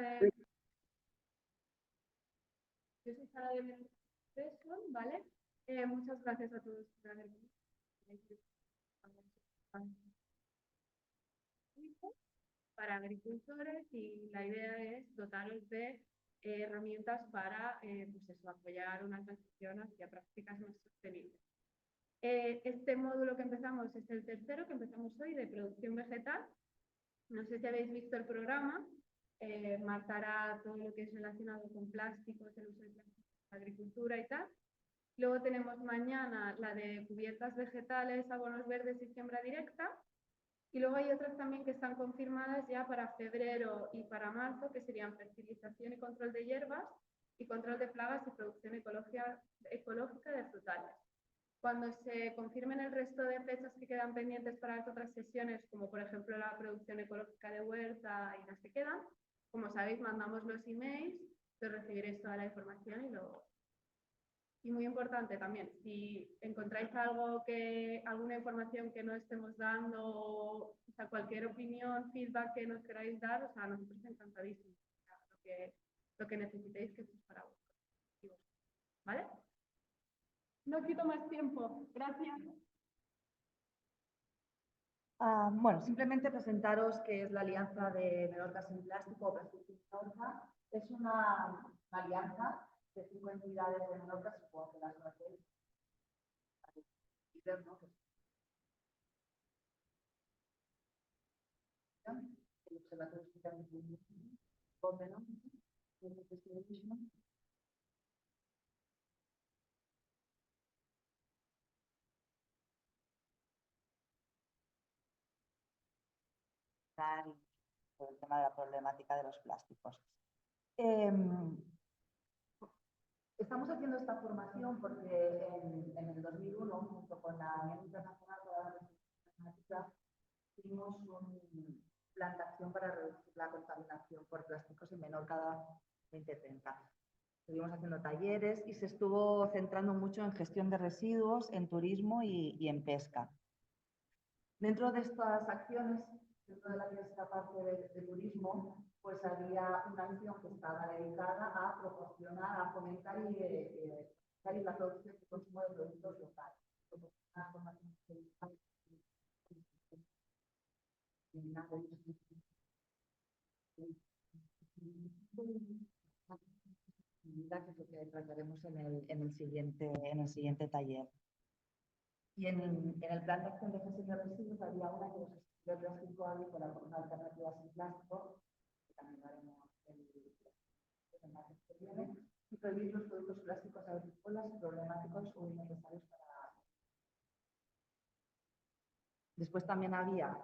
de... Yo soy Sara de Besson, ¿vale? Muchas gracias a todos por haber venido para agricultores y la idea es dotaros de herramientas para pues eso, apoyar una transición hacia prácticas más sostenibles. Este módulo que empezamos es el tercero que empezamos hoy de producción vegetal. No sé si habéis visto el programa. Marta hará todo lo que es relacionado con plásticos, el uso de plásticos en la agricultura y tal. Luego tenemos mañana la de cubiertas vegetales, abonos verdes y siembra directa. Y luego hay otras también que están confirmadas ya para febrero y para marzo, que serían fertilización y control de hierbas y control de plagas y producción ecológica de frutales. Cuando se confirmen el resto de fechas que quedan pendientes para las otras sesiones, como por ejemplo la producción ecológica de huerta y las que quedan, como sabéis, mandamos los emails, entonces recibiréis toda la información y muy importante también, si encontráis alguna información que no estemos dando, o sea, cualquier opinión, feedback que nos queráis dar, o sea, nosotros encantadísimos. O sea, lo que necesitéis que es para vosotros. ¿Vale? No quito más tiempo. Gracias. Bueno, simplemente presentaros qué es la Alianza de Menorca sin Plástico o Plástico sin Menorca. Es una alianza de 5 entidades de Menorca, supongo que las conocéis. El Observatorio Hospital por el tema de la problemática de los plásticos. Estamos haciendo esta formación porque en el 2001, junto con la Unión Internacional para la Climática, hicimos un plan de acción para reducir la contaminación por plásticos en Menorca 2030. Estuvimos haciendo talleres y se estuvo centrando mucho en gestión de residuos, en turismo y en pesca. Dentro de estas acciones, dentro de la que es la parte de turismo, pues había una acción que estaba dedicada a proporcionar, a fomentar y la producción y consumo de productos locales. Que es lo que trataremos en el siguiente taller. Y en el plan de acción de gestión de residuos había una que los estudios de plástico agrícola por una alternativa sin plástico, que también lo haremos en la que viene, y prohibir los productos plásticos agrícolas problemáticos o innecesarios para... Después también había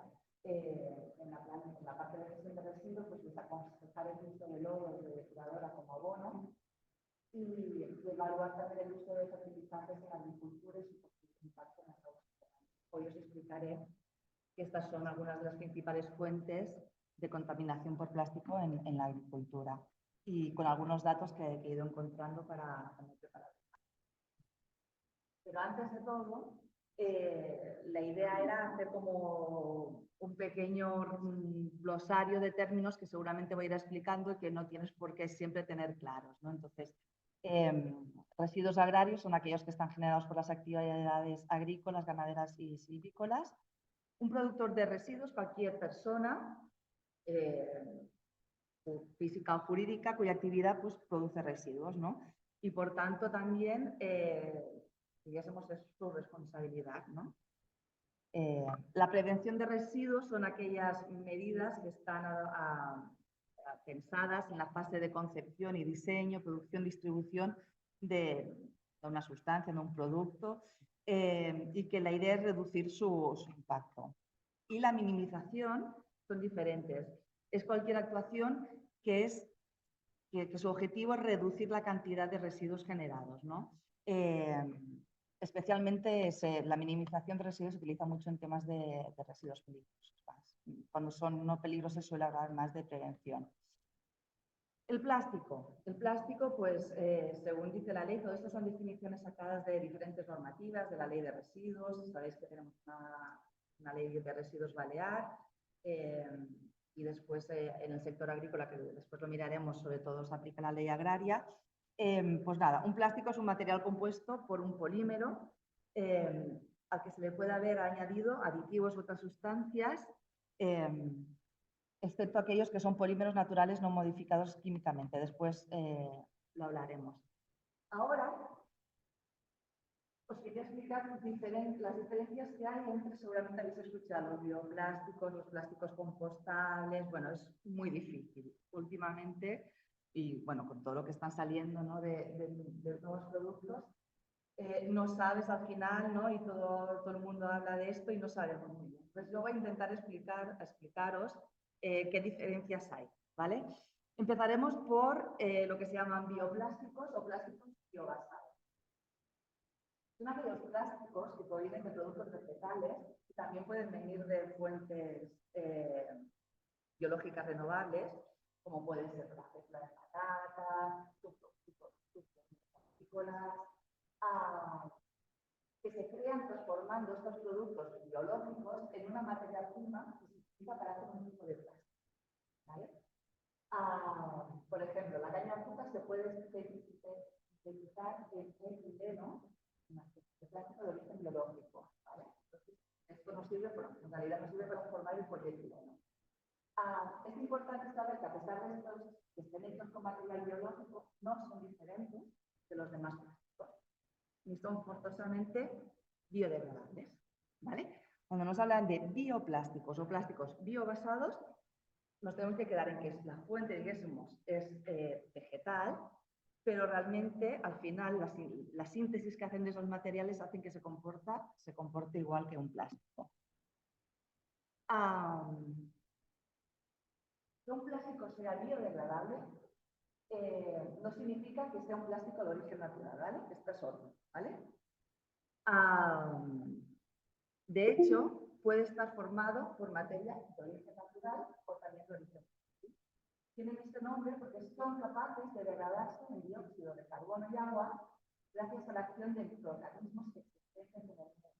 en la parte de gestión de residuos, pues desaconsejar el uso de lodo de depuradora como abono y evaluar también el uso de fertilizantes en agricultura y su impacto en las aguas. Hoy os explicaré que estas son algunas de las principales fuentes de contaminación por plástico en la agricultura y con algunos datos que he ido encontrando para preparar. Pero antes de todo, la idea era hacer como un pequeño glosario de términos que seguramente voy a ir explicando y que no tienes por qué siempre tener claros, ¿no? Entonces, residuos agrarios son aquellos que están generados por las actividades agrícolas, ganaderas y silvícolas. Un productor de residuos, cualquier persona física o jurídica cuya actividad pues, produce residuos, ¿no? Y por tanto también digásemos, es su responsabilidad, ¿no? La prevención de residuos son aquellas medidas que están pensadas en la fase de concepción y diseño, producción, distribución de una sustancia, de un producto, y que la idea es reducir su impacto. Y la minimización son diferentes. Es cualquier actuación que su objetivo es reducir la cantidad de residuos generados, ¿no? Especialmente la minimización de residuos se utiliza mucho en temas de residuos peligrosos. Cuando son no peligrosos suele hablar más de prevención. El plástico, pues, según dice la ley, todo esto son definiciones sacadas de diferentes normativas, de la ley de residuos. Sabéis que tenemos una ley de residuos balear, y después en el sector agrícola, que después lo miraremos, sobre todo se aplica la ley agraria. Pues nada, un plástico es un material compuesto por un polímero al que se le puede haber añadido aditivos u otras sustancias, excepto aquellos que son polímeros naturales no modificados químicamente. Después lo hablaremos. Ahora os quería explicar las diferencias que hay entre, seguramente habéis escuchado, los bioplásticos, los plásticos compostables. Bueno, es muy difícil últimamente, y bueno, con todo lo que están saliendo, ¿no?, de nuevos productos, no sabes al final, ¿no?, y todo el mundo habla de esto y no sabemos muy bien. Pues yo voy a intentar explicaros qué diferencias hay, ¿vale? Empezaremos por lo que se llaman bioplásticos o plásticos biobasados. Son aquellos plásticos que provienen de productos vegetales y también pueden venir de fuentes biológicas renovables, como pueden ser la célula de patata, que se crean transformando estos productos biológicos en una materia prima que se utiliza para hacer un tipo de plástico, ¿vale? Por ejemplo, la caña de azúcar se puede sintetizar en etileno, de plástico de origen biológico, ¿vale? Entonces, esto nos sirve, en realidad nos sirve para formar el polietileno. Es importante saber que a pesar de estos que estén hechos con material biológico, no son diferentes de los demás plásticos, ni son forzosamente biodegradables, ¿vale? Cuando nos hablan de bioplásticos o plásticos biobasados, nos tenemos que quedar en que la fuente, digamos, es vegetal, pero realmente al final la síntesis que hacen de esos materiales hacen que se comporte igual que un plástico. Que un plástico sea biodegradable no significa que sea un plástico de origen natural, ¿vale? Esto es otro, ¿vale? De hecho, puede estar formado por materia de origen natural o también de origen vegetal. Tienen este nombre porque son capaces de degradarse en dióxido de carbono y agua gracias a la acción de microorganismos que existen en el medio.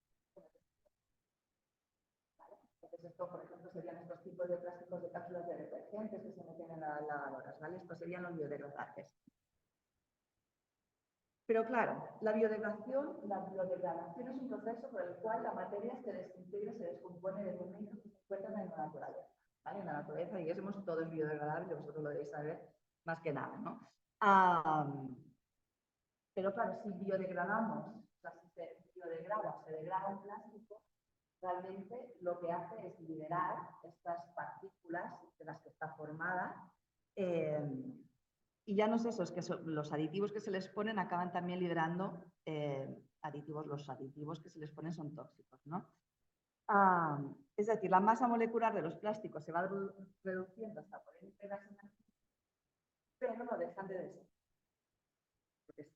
¿Vale? Entonces, esto, por ejemplo, serían estos tipos de plásticos de cápsulas de detergentes que se meten en las lavadoras, ¿vale? Estos serían los biodegradables. Pero claro, la biodegradación es un proceso por el cual la materia se desintegra y se descompone de elementos que se encuentran en la naturaleza, ¿vale? En la naturaleza, y eso todo es biodegradable, vosotros lo debéis saber más que nada, ¿no? Pero claro, si biodegradamos, o sea, si se biodegrada o se degrada el plástico, realmente lo que hace es liberar estas partículas de las que está formada. Y ya no es eso, es que los aditivos que se les ponen acaban también liberando aditivos. Los aditivos que se les ponen son tóxicos, ¿no? Es decir, la masa molecular de los plásticos se va reduciendo hasta poder integrarse en la química, pero no dejan de ser. Porque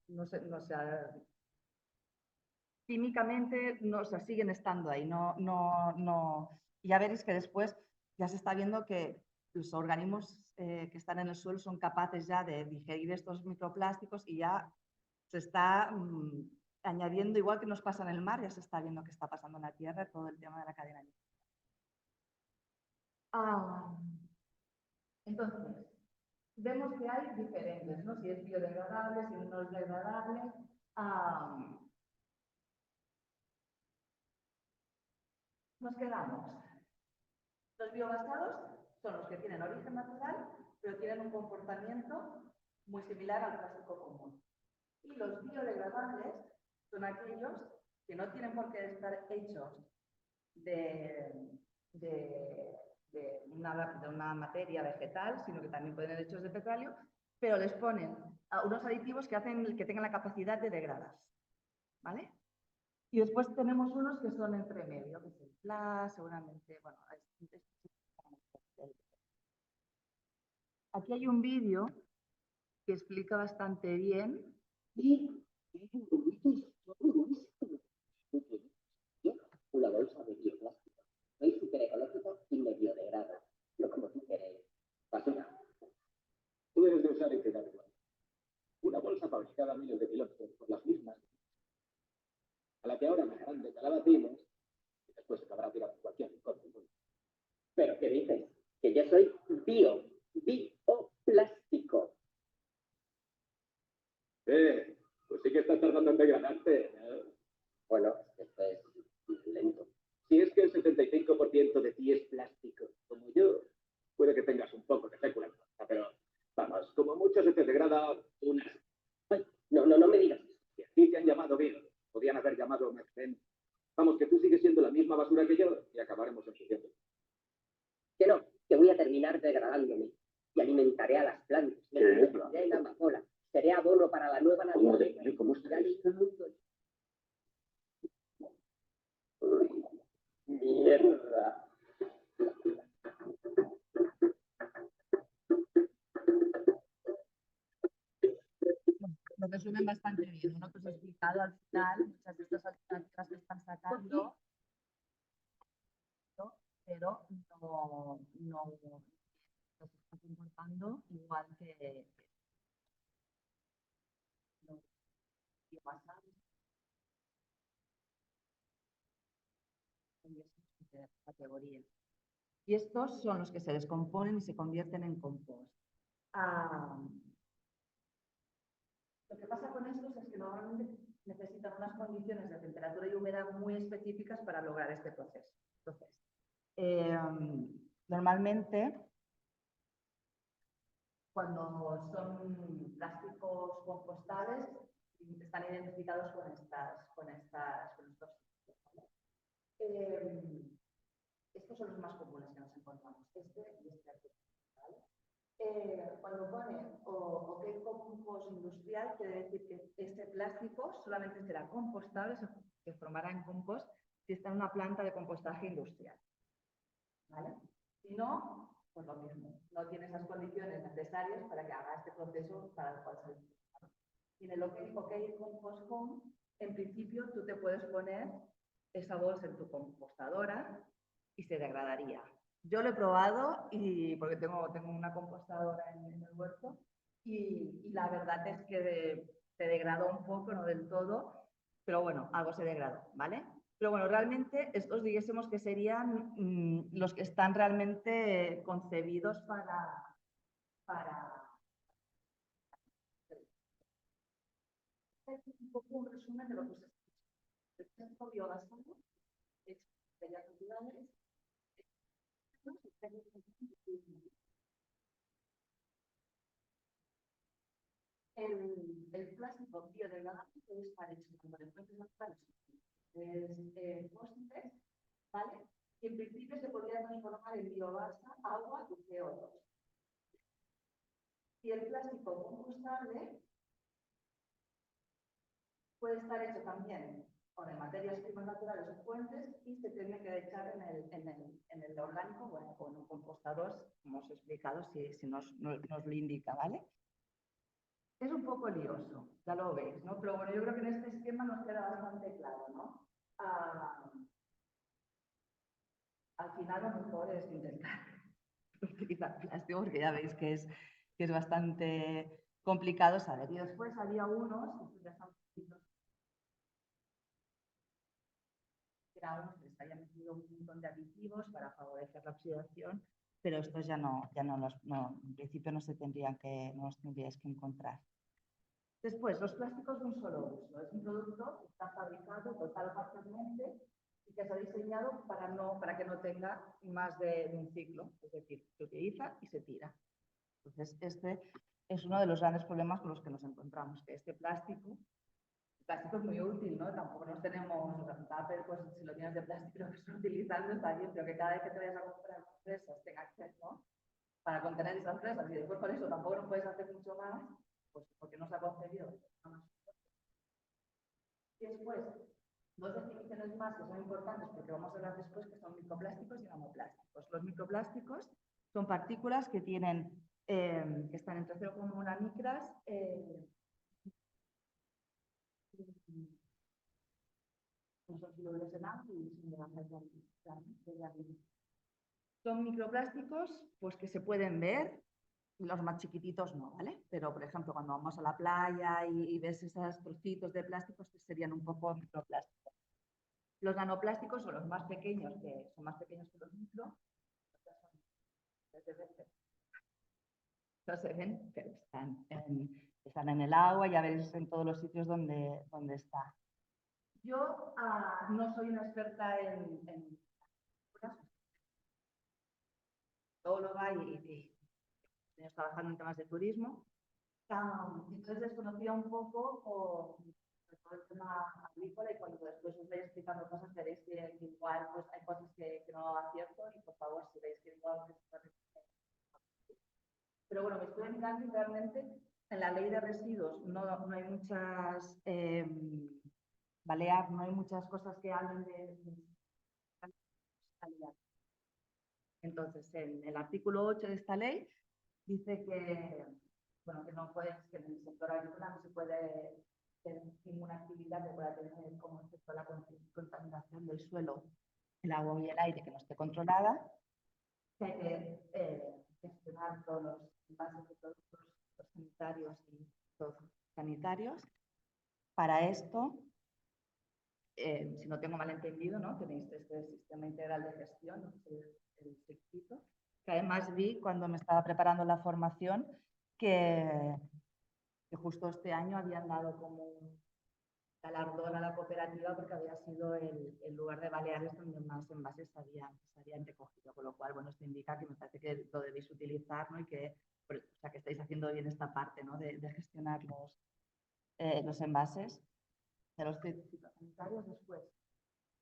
químicamente siguen estando ahí. Ya veréis que después ya se está viendo que los organismos que están en el suelo son capaces ya de digerir estos microplásticos y ya se está añadiendo, igual que nos pasa en el mar, ya se está viendo que está pasando en la tierra, todo el tema de la cadena alimentaria. Entonces, vemos que hay diferentes, ¿no? Si es biodegradable, si no es degradable. Nos quedamos. Los biobasados son los que tienen origen natural, pero tienen un comportamiento muy similar al plástico común. Y los biodegradables son aquellos que no tienen por qué estar hechos de una materia vegetal, sino que también pueden ser hechos de petróleo, pero les ponen unos aditivos que hacen que tengan la capacidad de degradarse, ¿vale? Y después tenemos unos que son entre medio, que es el PLA, seguramente, bueno, aquí hay un vídeo que explica bastante bien. Una bolsa de bioplástico. Soy súper ecológico y me biodegrado. Yo como tú queréis. Basura. Tú debes de usar y quedar igual. Una bolsa fabricada a miles de kilómetros por las mismas, a la que ahora más grande te la batimos y después se acabará tirando cualquier rincón del mundo. ¿Pero qué dices? Que yo soy bioplástico. Pues sí que estás tardando en degradarte, ¿no? Bueno, esto es lento. Si es que el 75% de ti es plástico, como yo, puede que tengas un poco de fécula en contra, pero vamos, como mucho se te degrada una. Ay, no me digas eso. Y a ti te han llamado Bill, podían haber llamado Maxen. Vamos, que tú sigues siendo la misma basura que yo y acabaremos ensuciando. Que no, que voy a terminar degradándome y alimentaré a las plantas. Me ¿Qué? convertiré en amapola. Seré abono para la nueva naturaleza. Joder, ¿cómo está Iré esto? al mundo. Mierda. Lo resumen bastante bien, ¿no? Que os he explicado al final muchas de estas alternativas que están sacando, ¿no? Pero no se está comportando igual que los biobasados y esas categorías. Y estos son los que se descomponen y se convierten en compost. Lo que pasa con estos es que normalmente necesitan unas condiciones de temperatura y humedad muy específicas para lograr este proceso. Entonces, normalmente, cuando son plásticos compostables, están identificados con estos. Estos son los más comunes que nos encontramos, este y este aquí, ¿vale? Cuando pone OK compost industrial, quiere decir que este plástico solamente será compostable, se formará en compost si está en una planta de compostaje industrial, ¿vale? Si no, pues lo mismo, no tiene esas condiciones necesarias para que haga este proceso para el cual se necesita. Y en el OK Compost Home, en principio tú te puedes poner esa bolsa en tu compostadora y se degradaría. Yo lo he probado porque tengo una compostadora en el huerto y la verdad es que se degradó un poco, no del todo, pero bueno, algo se degradó, ¿vale? Pero bueno, realmente estos dijésemos que serían los que están realmente concebidos para un poco un resumen de lo que se está. El centro biobasado es de las naturales. El plástico biodegradable puede estar hecho con fuentes naturales fósiles, ¿vale? Y en principio se podría transformar en biomasa, agua y CO2. Y el plástico compostable puede estar hecho también con materias primas naturales o fuentes y se tiene que echar en el orgánico, bueno, con un compostador, como os he explicado, si nos lo indica, ¿vale? Es un poco lioso, ya lo veis, ¿no? Pero bueno, yo creo que en este esquema nos queda bastante claro, ¿no? Al final lo mejor es intentar utilizar plástico, porque ya veis que es bastante complicado saber. Y después había unos, que ya están que les hayan metido un montón de aditivos para favorecer la oxidación, pero estos ya no en principio no los tendríais que encontrar. Después, los plásticos de un solo uso. Es un producto que está fabricado total o parcialmente y que se ha diseñado para que no tenga más de un ciclo. Es decir, se utiliza y se tira. Entonces, este es uno de los grandes problemas con los que nos encontramos, que este plástico es muy útil, ¿no? Tampoco nos tenemos tupper, pues si lo tienes de plástico que estás utilizando está bien, pero que cada vez que te vayas a comprar fresas tenga acceso, ¿no? Para contener esas fresas y después con eso tampoco no puedes hacer mucho más, pues porque no se ha concebido. Y después, dos definiciones más que son importantes porque vamos a hablar después, que son microplásticos y nanoplásticos. Los microplásticos son partículas que tienen, que están entre 0,1 micras, son microplásticos pues, que se pueden ver, los más chiquititos no, ¿vale? Pero, por ejemplo, cuando vamos a la playa y ves esos trocitos de plásticos, que serían un poco microplásticos. Los nanoplásticos son los más pequeños, que son más pequeños que los micro. No se ven, pero están en el agua, ya veréis en todos los sitios donde está. Yo no soy una experta en geóloga y estoy trabajando en temas de turismo. Entonces desconocía un poco todo el tema agrícola y cuando después os vais explicando cosas veréis que igual pues, hay cosas que no acierto y por favor si veis que igual pero bueno, me estuve mirando y realmente en la ley de residuos no hay muchas Balear, no hay muchas cosas que hablen de calidad. Entonces, en el artículo 8 de esta ley dice que, bueno, que no puedes, que en el sector agrícola no se puede hacer ninguna actividad que pueda tener como efecto la contaminación del suelo, el agua y el aire que no esté controlada, que hay que gestionar todos los envases de productos sanitarios y todos sanitarios. Para esto, si no tengo mal entendido, ¿no? Tenéis este sistema integral de gestión, ¿no? El circuito, que además vi cuando me estaba preparando la formación que justo este año habían dado como un galardón a la cooperativa porque había sido el lugar de Baleares donde más envases se habían recogido, con lo cual, bueno, esto indica que me parece que lo debéis utilizar, ¿no? Y que, o sea, que estáis haciendo bien esta parte, ¿no? de gestionar los envases de los certificados sanitarios después.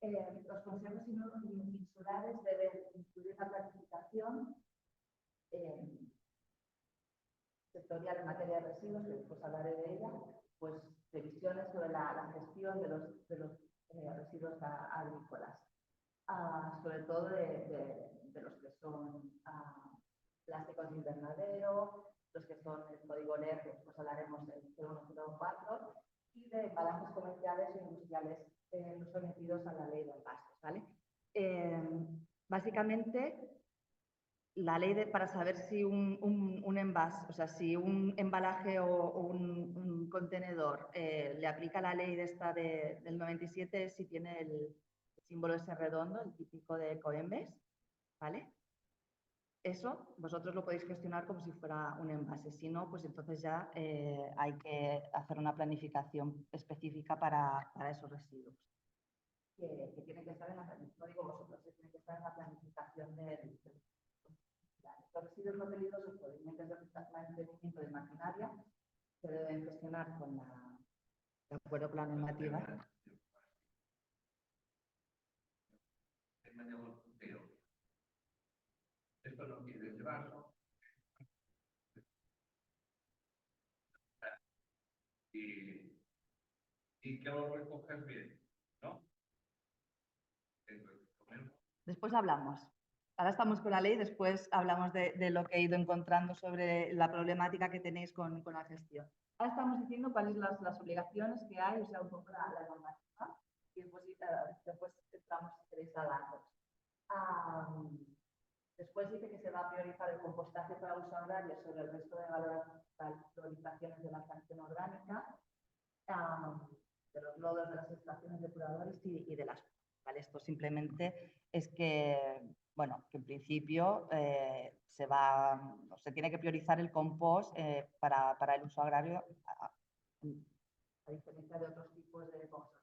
Los consejos insulares deben incluir la planificación sectorial en materia de residuos, que después hablaré de ella, pues previsiones sobre la gestión de los residuos agrícolas, sobre todo de los que son plásticos de invernadero, los que son el código NER, que después hablaremos del 0104, y de embalajes comerciales e industriales no sometidos a la ley de envases, ¿vale? Básicamente, la ley para saber si un envase, o sea, si un embalaje o un contenedor le aplica la ley del 97 si tiene el símbolo ese redondo, el típico de Coembes, ¿vale? Eso vosotros lo podéis gestionar como si fuera un envase. Si no, pues entonces ya hay que hacer una planificación específica para esos residuos. Que tiene que estar en la planificación, no digo vosotros, tiene que estar en la planificación del los residuos no peligrosos provenientes del mantenimiento de maquinaria se deben gestionar de acuerdo con la normativa. Esto no quiere llevarlo. Y que lo recoges bien, ¿no? Después hablamos. Ahora estamos con la ley, después hablamos de lo que he ido encontrando sobre la problemática que tenéis con la gestión. Ahora estamos diciendo cuáles son las obligaciones que hay, o sea, un poco la normativa, y después entramos, si queréis, a datos. Después dice que se va a priorizar el compostaje para uso agrario sobre el resto de valorizaciones de la sanción orgánica, de los lodos de las estaciones depuradores y de las... ¿vale? Esto simplemente es que, bueno, que en principio se tiene que priorizar el compost para el uso agrario a diferencia de otros tipos de cosas.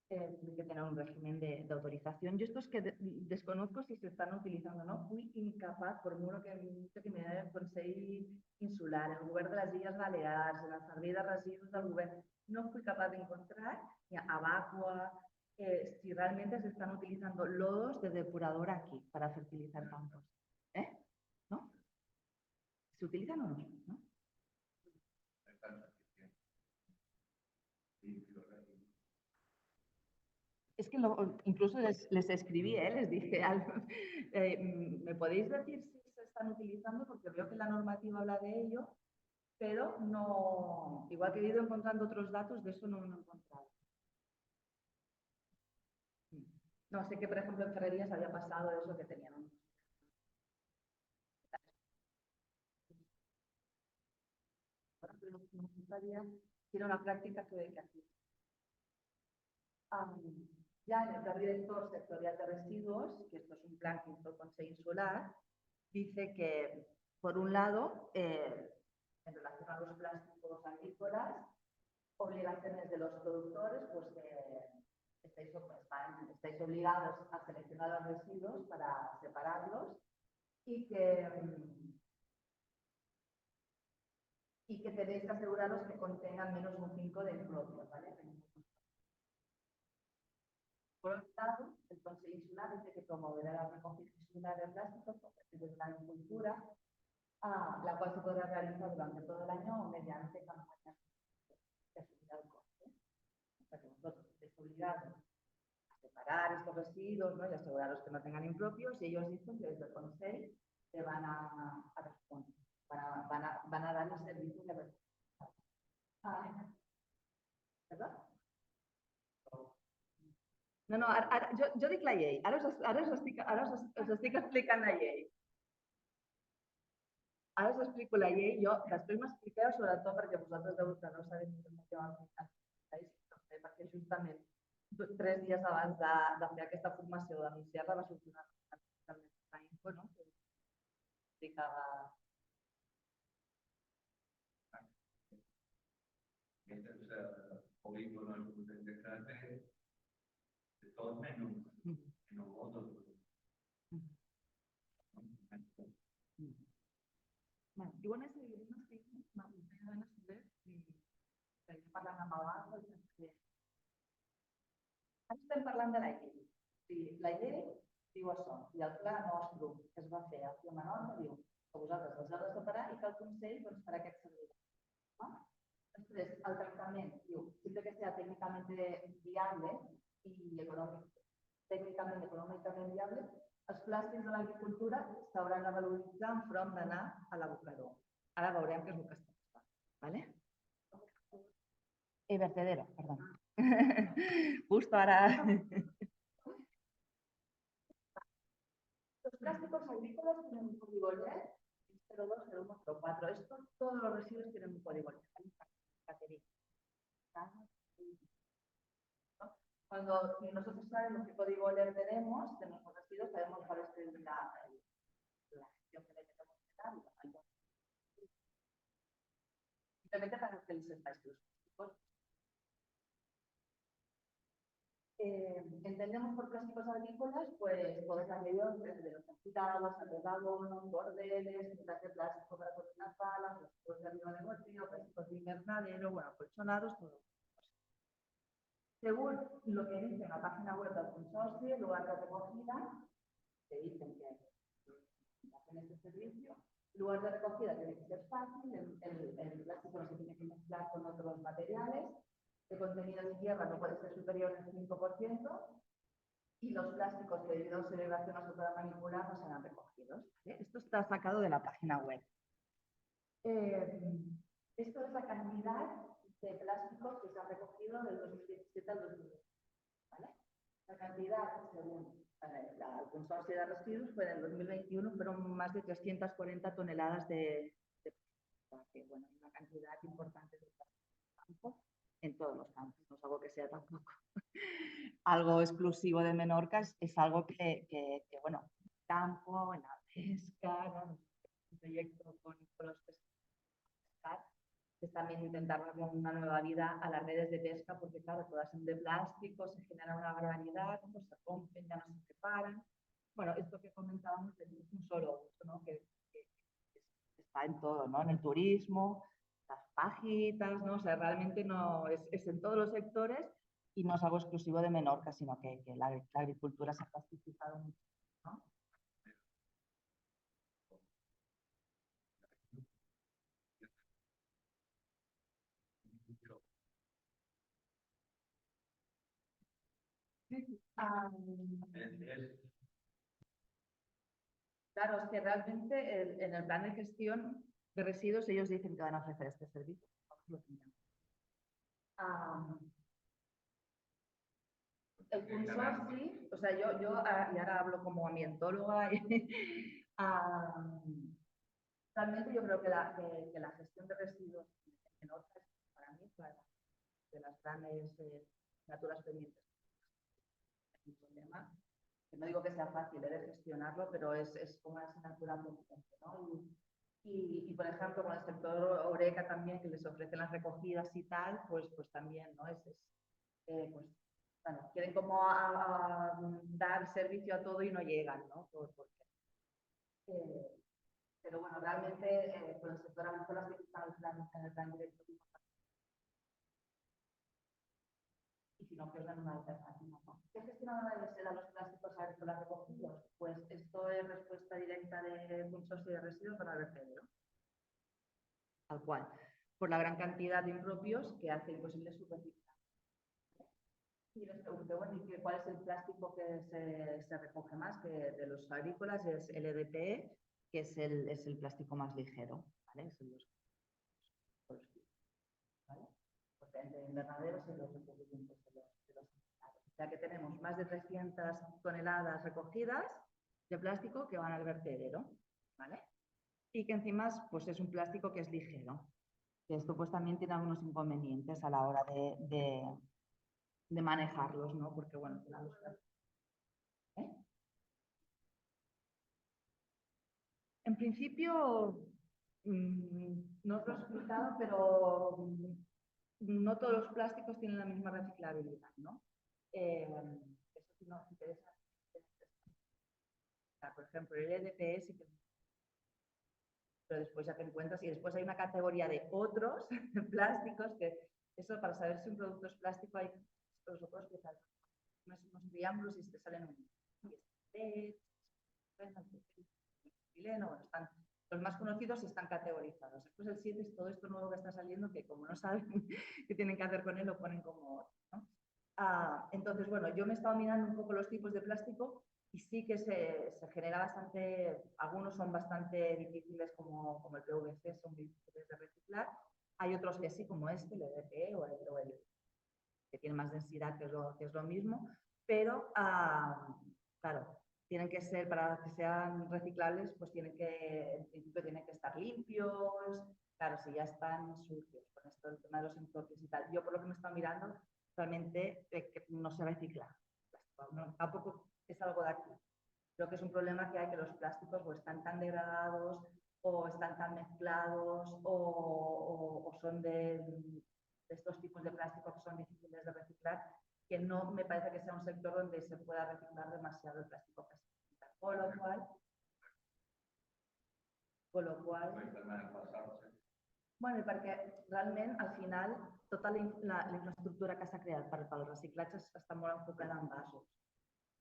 Tiene que tener un régimen de autorización. Yo estos que desconozco si se están utilizando, ¿no? Fui incapaz, por mucho que me haya conseguido insular, en el govern de les Illes Balears, en el servei de residus del govern, no fui capaz de encontrar a Vacua, si realmente se están utilizando lodos de depurador aquí para fertilizar campos. ¿No? ¿Se utilizan o no? ¿No? Es que incluso les escribí, les dije algo. ¿Me podéis decir si se están utilizando? Porque veo que la normativa habla de ello, pero no, igual que he ido encontrando otros datos, de eso no lo he encontrado. No, sé que por ejemplo en ferrerías había pasado eso que tenían. Ahora, pero me gustaría, tiene una práctica que hacía. Ya en el plan director sectorial de residuos, que esto es un plan que hizo el Consejo Insular, dice que, por un lado, en relación a los plásticos agrícolas, obligaciones de los productores, pues estáis obligados a seleccionar los residuos para separarlos y que tenéis que aseguraros que contengan menos un 5 de impropio, ¿vale? Por otro lado, el Consejo Insular dice que promoverá la recogida insular de plásticos desde la agricultura, la cual se podrá realizar durante todo el año mediante campañas de asumir el coste. O sea que vosotros estáis obligados a separar estos residuos, ¿no? Y aseguraros que no tengan impropios, y ellos dicen que desde el Consejo te van a responder, van a dar el servicio de recogida. ¿Verdad? No, jo dic la llei. Ara us estic explicant la llei. Ara us explico la llei. Jo després m'expliqueu, sobretot perquè vosaltres que no sabeu ni com que vam fer, perquè justament 3 dies abans de fer aquesta formació, d'anunciar-la, va sortir una info, no? Que explicava... Polígonos integrales de todos menos otros. Igual és ganes de seguir parlant amb abans. Ara estem parlant de la llei. La llei diu això, i el pla nostre que es va fer a la norma diu que vosaltres els heu de separar i que el Consell farà aquest servei. Després, el tractament diu, siempre que sea técnicamente viable y econòmicament viable, els plàstics de l'agricultura s'hauran de valoritzar enfront d'anar a l'abocador. Ara veurem què és el que està passant. ¿Vale? Vertedero, perdón. Justo ahora. Los plásticos agrícolas tienen un código LED 02, 01, 04. Todos los residuos tienen un código LED. Cuando nosotros sabemos qué código LED tenemos de nuestros residuos, sabemos cuál es la gestión que le tenemos que dar. Simplemente para que les sepáis que los plásticos. Entendemos por plásticos agrícolas, pues todos aquellos desde los encriptados, alrededores, bordeles, cintas de plástico para cocinar palas, plásticos de arriba de botella, plásticos de invernadero, bueno, colchonados, todo. Según lo que dice en la página web del consorcio, el lugar de recogida, que dicen que hacen este servicio, el lugar de recogida tiene que ser fácil, el plástico no se tiene que mezclar con otros materiales, el contenido de tierra no puede ser superior al 5%, y los plásticos que debido a su elevación no se puedan manipular no serán recogidos. Esto está sacado de la página web. Esto es la cantidad de plásticos que se han recogido del 2017 al 2020. ¿Vale? La cantidad, según el consorcio de residuos, fue del 2021, fueron más de 340 toneladas de plástico. Que, bueno, una cantidad importante de plástico en todos los campos. No es algo que sea tampoco algo exclusivo de Menorca, es algo que bueno, en el campo, en la pesca, ¿no? Un proyecto con los pescadores, es también intentar darle una nueva vida a las redes de pesca, porque claro, todas son de plástico, se genera una barbaridad, pues se rompen, ya no se preparan. Bueno, esto que comentábamos es un solo uso, ¿no? Que está en todo, ¿no? En el turismo, las pajitas, ¿no? O sea, realmente no es en todos los sectores y no es algo exclusivo de Menorca, sino que la agricultura se ha plastificado mucho, ¿no? Claro, es que realmente en el plan de gestión de residuos ellos dicen que van a ofrecer este servicio. El consorci, o sea, yo y ahora hablo como ambientóloga, realmente yo creo que la gestión de residuos en otras, para mí, de las grandes naturas pendientes un problema que no digo que sea fácil de gestionarlo, pero es como una asignatura pendiente, ¿no? Y, por ejemplo, con el sector Oreca también, que les ofrecen las recogidas y tal, pues también, ¿no? Pues, bueno, quieren como dar servicio a todo y no llegan, ¿no? Pero bueno, realmente con el sector agrícola sí que está en el plan director y si no pierden una alternativa, ¿no? ¿Qué gestión debe ser a los plásticos agrícolas recogidos? Pues esto es respuesta directa de consorcio de residuos para el vertedero. Tal cual, por la gran cantidad de impropios que hace imposible su reciclaje. Y les pregunté, bueno, ¿y cuál es el plástico que se recoge más? Que de los agrícolas es el EDP, que es el plástico más ligero, ¿vale? Son los, ¿vale? Porque entre invernaderos y los recubrimientos de los o sea que tenemos más de 300 toneladas recogidas de plástico que van al vertedero, ¿vale? Y que encima pues es un plástico que es ligero. Que esto pues también tiene algunos inconvenientes a la hora de manejarlos, ¿no? Porque bueno, en principio, no os lo he explicado, pero no todos los plásticos tienen la misma reciclabilidad, ¿no? Eso sí nos interesa. Por ejemplo, el EDP sí que... Pero después ya te encuentras, y después hay una categoría de otros plásticos, que eso para saber si un producto es plástico hay los otros que salen unos triángulos y te salen un bueno, están, los más conocidos están categorizados. Después el 7 es todo esto nuevo que está saliendo, que como no saben qué tienen que hacer con él, lo ponen como otro, ¿no? Entonces, bueno, yo me he estado mirando un poco los tipos de plástico y sí que se genera bastante, algunos son bastante difíciles como el PVC, son difíciles de reciclar. Hay otros que sí, como este, el EDP o el que tiene más densidad, que es lo mismo, pero claro, tienen que ser, para que sean reciclables, pues en principio tienen que estar limpios, claro, si ya están sucios, con esto el tema de los impropios y tal. Yo por lo que me he estado mirando, realmente que no se recicla. No, tampoco es algo de aquí. Creo que es un problema que hay, que los plásticos o están tan degradados o están tan mezclados o son de estos tipos de plástico que son difíciles de reciclar, que no me parece que sea un sector donde se pueda reciclar demasiado el plástico que se necesita. Con lo qual, bueno, perquè realment al final tota la infraestructura que s'ha creat pel reciclatge està molt enfocada en vasos,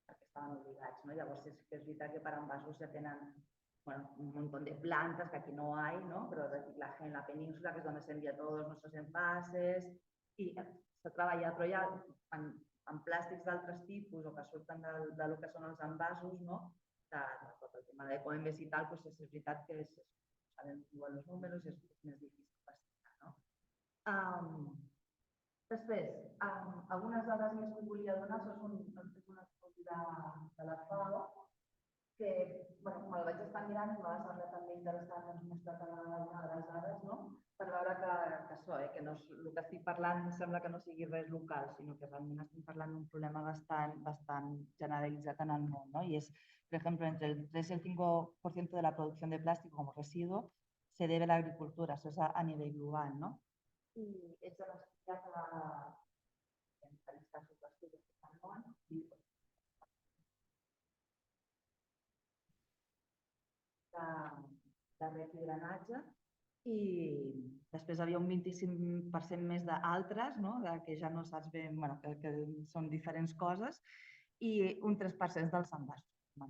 perquè estaven obligats, ¿no? Llavors és que és veritat que per envasos ja tenen bueno, un montón de plantas que aquí no hay, ¿no? Pero reciclaje en la península, que es donde se envía todos nuestros envases, i s'ha treballat, però ja en plàstics d'altres tipus o que surten del que són els envasos, no? De tot el tema d'ecoembes i tal, doncs és veritat que saben igual els números i és més difícil pasticar, no? Després, algunes dades més que volia donar són un estudi de la FAO, que, bueno, com el vaig estar mirant, m'ha semblat també interessant, ens mostrat alguna de les dades, no? Per veure que això, que no és, el que estic parlant sembla que no sigui res local, sinó que realment estem parlant d'un problema bastant generalitzat en el món, ¿no? Y es, por ejemplo, entre el 3 y el 5% de la producción de plástico como residuo se debe a la agricultura, eso es a nivel global, ¿no? Y eso nos explica que en estos estudios que están de ret i drenatge, i després hi havia un 25% més d'altres, no? Que ja no saps bé, bueno, que són diferents coses, i un 3% dels envasos. No?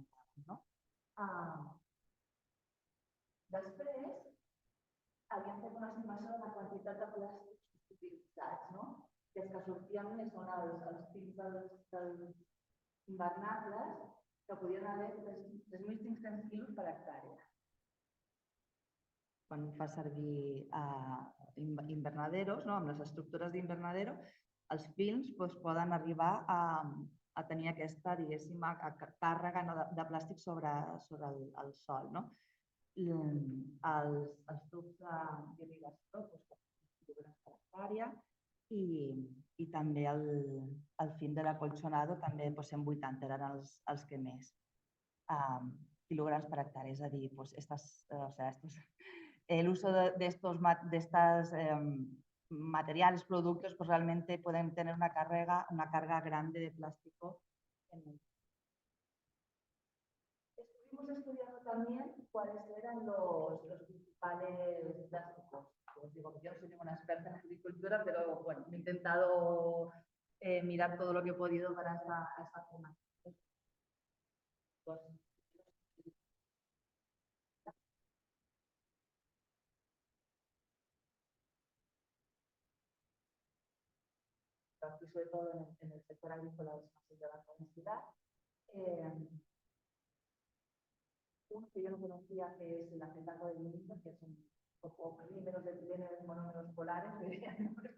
Després, havíem fet una estimació de la quantitat de plàstics utilitzats, no? Que els que sortien més són els pins dels invernables, que podien haver 3.500 quilos per hectàrea. Quan fa servir invernaderos, no? Amb les estructures d'invernadero, els pins poden arribar a tenir aquesta, diguéssim, càrrega de plàstic sobre el sòl. No? Els tubs d'irrigació, per hectàrea, i també el fin de l'acolchonado també doncs, en 80 eren els que més kilograms per hectárea, es decir, pues el uso de estos materiales, productos, pues realmente pueden tener una carga grande de plástico. Estuvimos estudiando también cuáles eran los principales plásticos. Os digo, yo no soy ninguna experta en agricultura, pero bueno, he intentado mirar todo lo que he podido para esta formación. Aquí sobre todo en el sector agrícola es más de baja densidad. Uno que yo no conocía, que es el acetato de vinilo, que son polímeros de etileno y monómeros polares, que te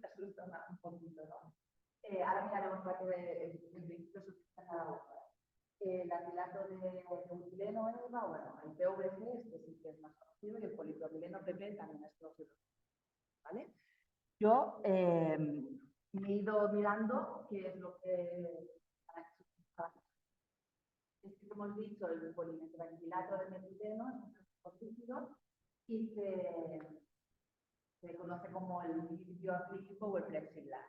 asusta un poquito, ¿no? Ahora miraremos para que en principio se utiliza cada uno. El acetato de butileno, EVA, bueno, el PVC, este sí que es más conocido, y el polipropileno PP también es conocido. ¿Vale? Yo me he ido mirando qué es lo que es que, como hemos dicho, el polimetilacetato de metileno es un plástico líquido y se conoce como el vidrio acrílico o el plexiglas.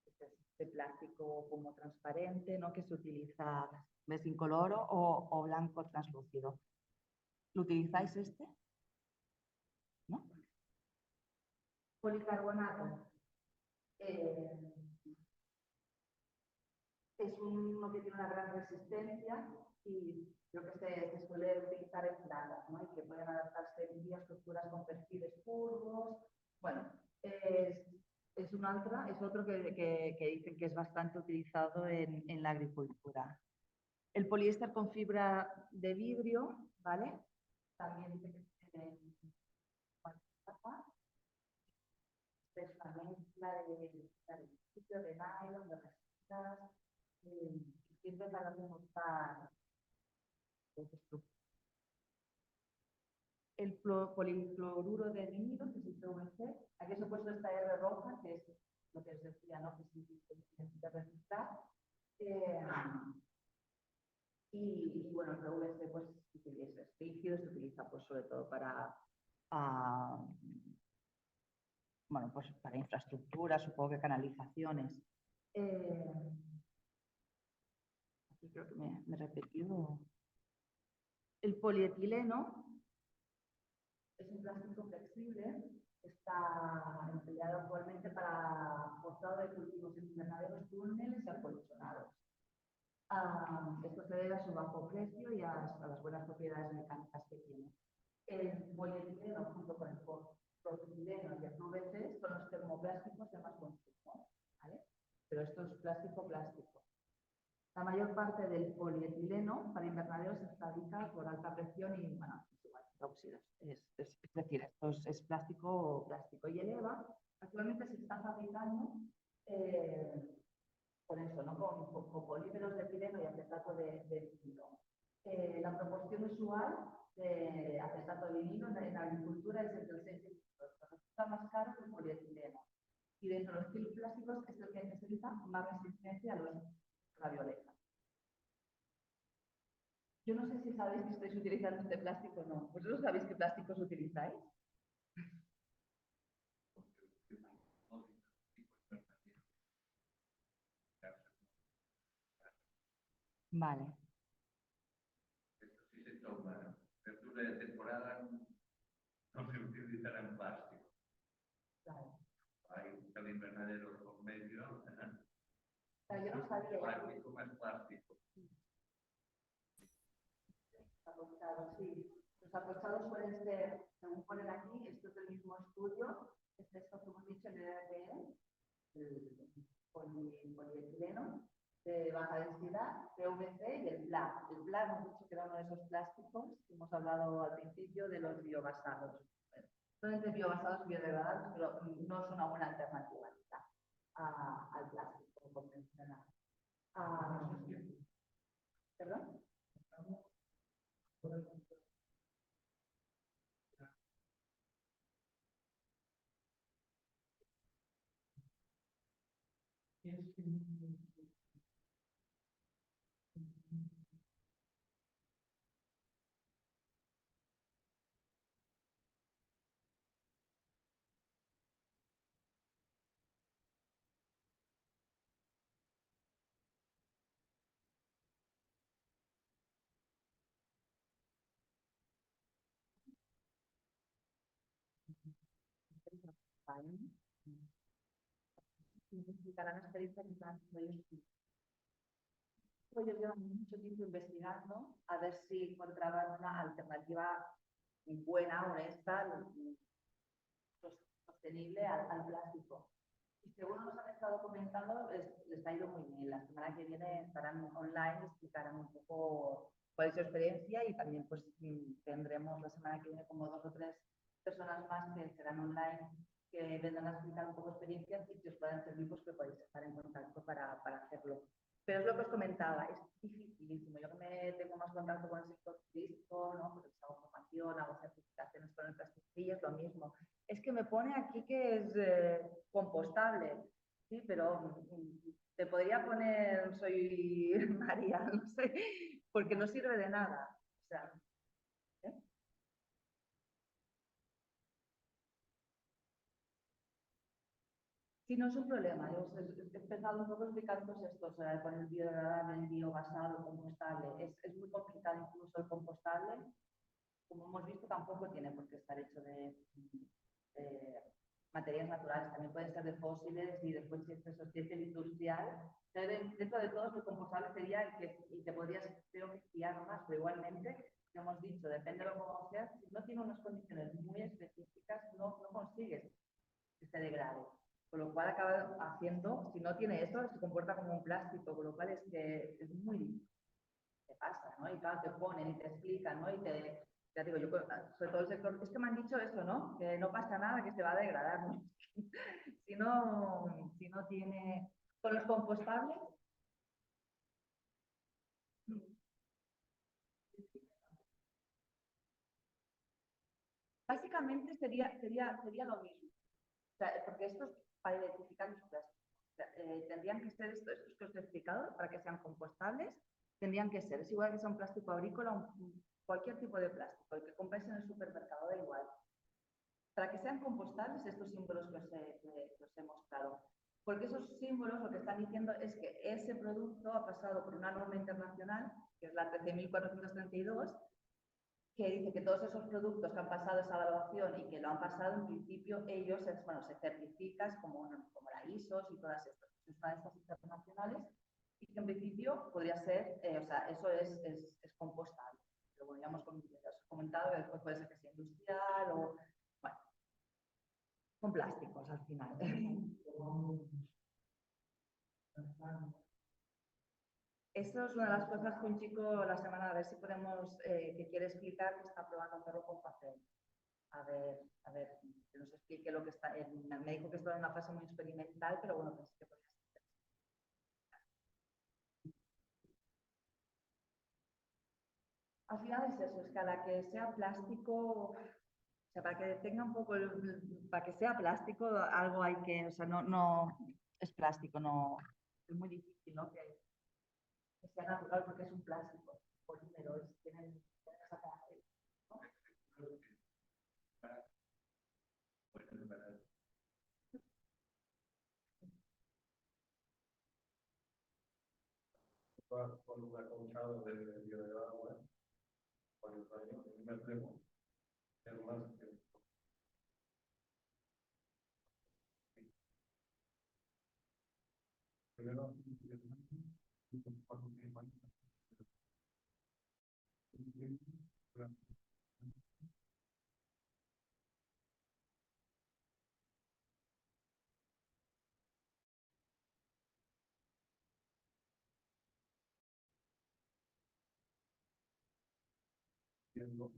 Este plástico como transparente, ¿no? Que se utiliza, ¿ves? Incoloro o blanco translúcido. ¿Lo utilizáis este? ¿No? Policarbonato. Es uno que tiene una gran resistencia y creo que se suele utilizar en plantas, ¿no? Y que pueden adaptarse bien a estructuras con perfiles curvos. Bueno, es otro que dicen que es bastante utilizado en la agricultura. El poliéster con fibra de vidrio, ¿vale? También dice que tiene es una mezcla de nylon, de resinas, siempre para demostrar el policloruro de vinilo, que es el PVC. Aquí os he puesto esta R roja, que es lo que os decía, ¿no? Que se necesita registrar. Y bueno, el PVC pues es rígido, se utiliza pues sobre todo para bueno, pues para infraestructuras, supongo que canalizaciones. Aquí creo que me he repetido. El polietileno es un plástico flexible, está empleado actualmente para postado de cultivos en invernaderos, túneles y acolchonados. Esto se debe a su bajo precio y a las buenas propiedades mecánicas que tiene. El polietileno junto con el propileno y el PVC son los termoplásticos de más consumo, ¿vale? Pero esto es plástico. La mayor parte del polietileno para invernaderos se fabrica por alta presión y, bueno, óxidos. Es decir, esto es plástico. Y el EVA actualmente se está fabricando con eso, ¿no? Con polímeros de etileno y acetato de vinilo. La proporción usual de acetato de vinilo en la agricultura es entre el 6 y el 8. Resulta más caro que el polietileno. Y dentro de los plásticos es el que necesita más resistencia a los ultravioleta. Yo no sé si sabéis que estáis utilizando este plástico o no. ¿Vosotros sabéis qué plásticos utilizáis? Vale. Esto sí se toma. Verdura de temporada no se utilizará en plástico. Claro. Hay invernaderos por medio. Yo no sabía. Plástico más plástico. Sí. Los acolchados pueden ser, según ponen aquí, esto es del mismo estudio, es esto que hemos dicho, el ERPE, el polietileno de baja densidad, PVC y el PLA. El PLA hemos dicho que era uno de esos plásticos que hemos hablado al principio de los biobasados. Son entre biobasados y biodegradables, pero no es una buena alternativa al plástico convencional. ¿Perdón? Necesitarán experiencia en plan, ellos llevan mucho tiempo investigando a ver si encontraban una alternativa buena, honesta, sostenible al plástico. Y según nos han estado comentando, les ha ido muy bien. La semana que viene estarán online, explicarán un poco cuál es su experiencia y también pues tendremos la semana que viene como 2 o 3 personas más que serán online, que vendrán a explicar un poco experiencias y que os puedan servir, pues que podéis estar en contacto para hacerlo. Pero es lo que os comentaba, es dificilísimo. Yo que me tengo más contacto con el sector turístico, ¿no? Porque hago formación, hago certificaciones con el plástico y es lo mismo. Es que me pone aquí que es compostable, sí, pero te podría poner soy María, no sé, porque no sirve de nada. O sea, ¿eh? Sí, no es un problema. Yo he empezado un poco explicando esto, o sea, con el biodegradable, el biobasado, compostable. Es muy complicado incluso el compostable. Como hemos visto, tampoco tiene por qué estar hecho de materias naturales. También pueden ser de fósiles y después si es el industrial. Dentro de todo, el compostable sería el que podrías, creo que fiar más, pero igualmente, como hemos dicho, depende de lo que seas, si no tiene unas condiciones muy específicas, no consigues que se degrade. Con lo cual acaba haciendo, si no tiene eso, se comporta como un plástico, con lo cual es que es muy difícil. Te pasa, ¿no? Y claro, te ponen y te explican, ¿no? Y ya digo, yo, sobre todo el sector, es que me han dicho eso, ¿no? Que no pasa nada, que se va a degradar, ¿no? si no tiene, con los compostables, básicamente sería lo mismo. O sea, porque estos, para identificar los plásticos, o sea, tendrían que ser estos que os he explicado, para que sean compostables, tendrían que ser, es igual que sea un plástico agrícola, cualquier tipo de plástico, el que compráis en el supermercado, da igual. Para que sean compostables estos símbolos que os he mostrado. Porque esos símbolos lo que están diciendo es que ese producto ha pasado por una norma internacional, que es la 13.432, que dice que todos esos productos que han pasado esa evaluación y que lo han pasado, en principio ellos se certifican como la ISO y todas estas. Es una de estas internacionales y que en principio podría ser, o sea, eso es compostable. Pero bueno, ya hemos comentado que después puede ser que sea industrial o, bueno, con plásticos al final. Eso es una de las cosas que un chico la semana, a ver si podemos, que quiere explicar, que está probando hacerlo con papel. A ver, que nos explique lo que está. Me dijo que está en una fase muy experimental, pero bueno, pensé que podría ser. Al final es eso, es que a la que sea plástico, o sea, para que tenga un poco, para que sea plástico, algo hay que, o sea, no es plástico, no, es muy difícil, ¿no? Que sea natural porque es un plástico, polímero, tienen esa característica, ¿no? Con un acolchado de biodegradable, varios años, y me atrevo a ser más que primero, viendo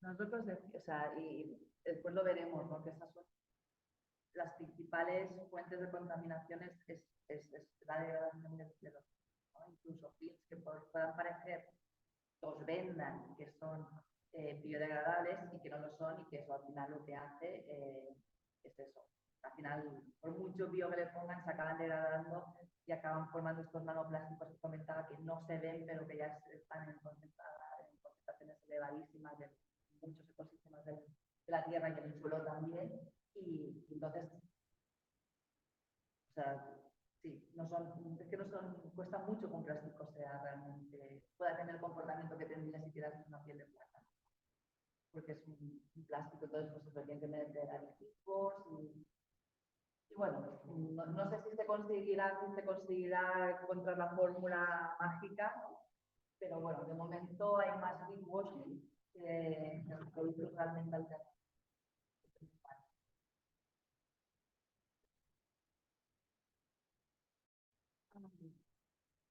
Nosotros, o sea, y después lo veremos, ¿no? Que esas son las principales fuentes de contaminación es la degradación de los, ¿no? Incluso films que puedan parecer, os vendan que son biodegradables y que no lo son, y que eso al final lo que hace es eso. Al final, por mucho bio que le pongan, se acaban degradando y acaban formando estos nanoplásticos que comentaba, que no se ven, pero que ya están en concentraciones elevadísimas de muchos ecosistemas de la Tierra y en el suelo también. Y entonces, o sea, sí, no son, es que no son, cuesta mucho que un plástico sea realmente, pueda tener el comportamiento que tendría si tuvieras una piel de plata. Porque es un plástico, entonces pues, se tienen que meter aditivos y bueno, no sé si se conseguirá encontrar la fórmula mágica, ¿no? Pero bueno, de momento hay más greenwashing que productos realmente alternativos.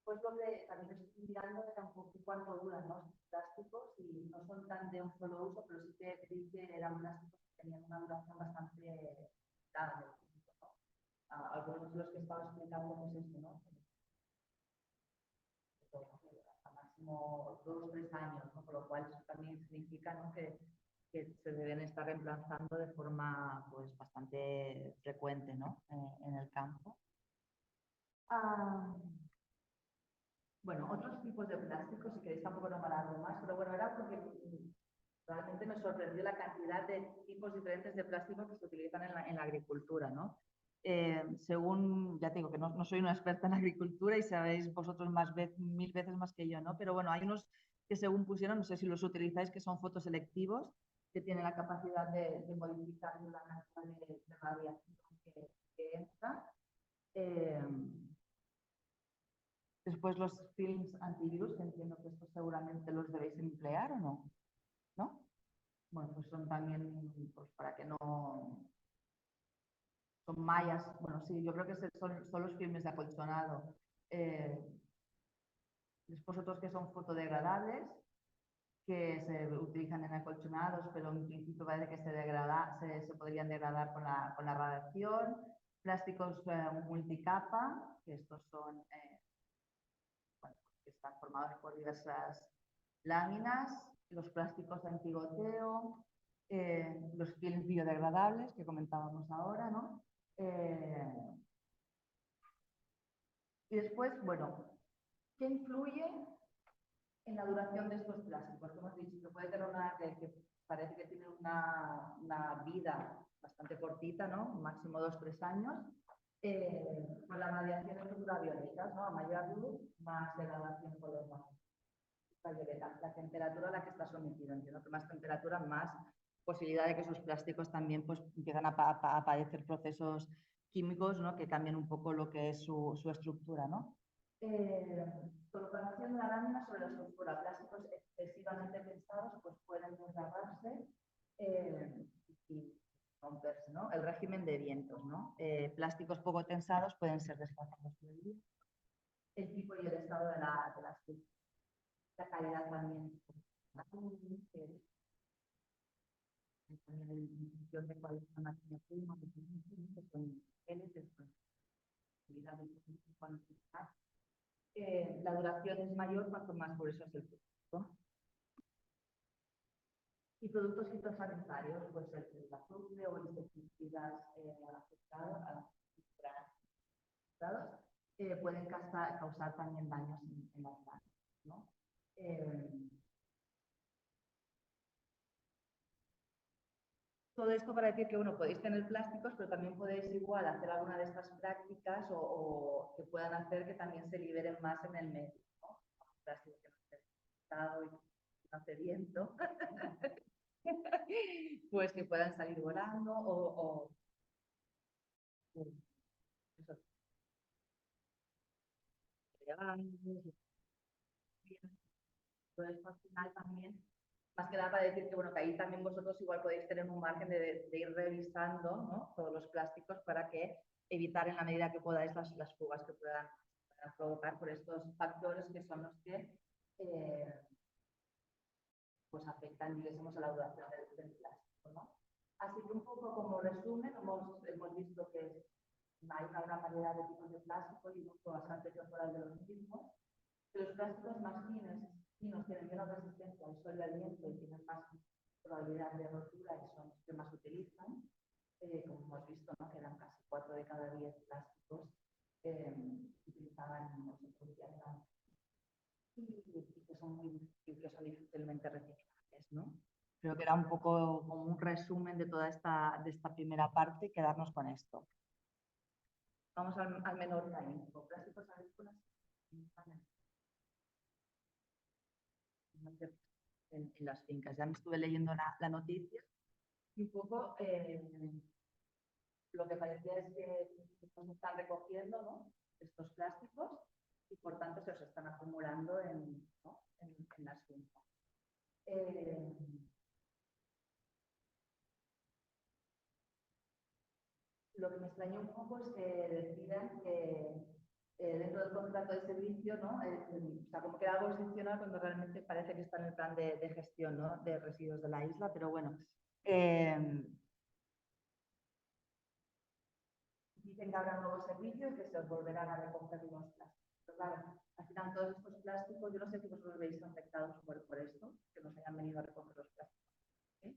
Pues lo que también estoy mirando era un poco cuánto duran los plásticos y no son tan de un solo uso, pero sí que creí que eran plásticos que tenían una duración bastante larga. ¿No? Algunos de los que estaba explicando pues esto, ¿no? Hasta máximo 2 o 3 años, ¿no? Por lo cual eso también significa, ¿no? que se deben estar reemplazando de forma pues, bastante frecuente, ¿no? En el campo. Bueno, otros tipos de plásticos, si queréis tampoco no me alargo más, pero bueno, era porque realmente me sorprendió la cantidad de tipos diferentes de plásticos que se utilizan en la agricultura, ¿no? Según, ya te digo que no soy una experta en agricultura y sabéis vosotros mil veces más que yo, ¿no? Pero bueno, hay unos que según pusieron, no sé si los utilizáis, que son fotoselectivos, que tienen la capacidad de modificar la cantidad de radiación que entra. Después los films antivirus, que entiendo que estos seguramente los debéis emplear o no, ¿no? Bueno, pues son también, pues para que no... Son mallas, bueno, sí, yo creo que son los filmes de acolchonado. Después otros que son fotodegradables, que se utilizan en acolchonados, pero en principio parece que se podrían degradar con la radiación. Plásticos multicapa, que estos son... bueno, que están formados por diversas láminas, los plásticos antigoteo, los films biodegradables que comentábamos ahora, ¿no? Y después, bueno, ¿qué influye en la duración de estos plásticos? Como hemos dicho, que puede tener que parece que tiene una vida bastante cortita, ¿no? Máximo 2 o 3 años. Con las radiaciones ultravioletas, ¿no? A mayor luz, más degradación por los rayos ultravioleta. La temperatura a la que está sometido, entiendo que más temperatura, más posibilidad de que esos plásticos también pues, empiezan a padecer procesos químicos, ¿no? Que cambian un poco lo que es su estructura, ¿no? Colocación de la lámina sobre la estructura. Plásticos excesivamente pensados pues pueden desgarrarse y romperse, ¿no? El régimen de vientos, ¿no? Plásticos poco tensados pueden ser desplazados por el viento. El tipo y el estado de la estructura. La calidad también. También en función de cuál es la materia prima, que son genes, la duración es mayor cuanto más grueso es el producto. Y productos fitosanitarios, pues el azufre o insecticidas afectados pueden causar también daños en las plantas, ¿no? Todo esto para decir que, bueno, podéis tener plásticos, pero también podéis igual hacer alguna de estas prácticas o que puedan hacer que también se liberen más en el medio, ¿no? Plástico que no esté estado y no hace viento, pues que puedan salir volando o eso, todo esto al final también, más que nada para decir que, bueno, que ahí también vosotros igual podéis tener un margen de ir revisando, ¿no? Todos los plásticos para que evitar en la medida que podáis las fugas que puedan provocar por estos factores que son los que pues afectan, digamos, a la duración del plástico, ¿no? Así que un poco como resumen, hemos visto que hay una gran variedad de tipos de plástico y un uso bastante temporal de los mismos. Que los plásticos más finos tienen menos resistencia al sol y al viento y tienen más probabilidad de rotura y son los que más utilizan. Como hemos visto, ¿no? Que eran casi 4 de cada 10 plásticos que utilizaban o se producían y que son difícilmente reciclables, ¿no? Creo que era un poco como un resumen de toda esta primera parte, quedarnos con esto. Vamos al menor organismo. Plásticos agrícolas en las fincas. Ya me estuve leyendo la noticia y un poco lo que parecía es que se están recogiendo, ¿no? Estos plásticos y por tanto se los están acumulando ¿no? en las fincas. Lo que me extrañó un poco es que decidan que dentro del contrato de servicio, ¿no? O sea, como que era algo excepcional cuando realmente parece que está en el plan de gestión, ¿no? De residuos de la isla, pero bueno. Dicen que habrá nuevos servicios que se os volverán a recoger los plásticos. Pero claro, al final todos estos plásticos, yo no sé si vosotros veis afectados por esto, que nos hayan venido a recoger los plásticos. ¿Eh?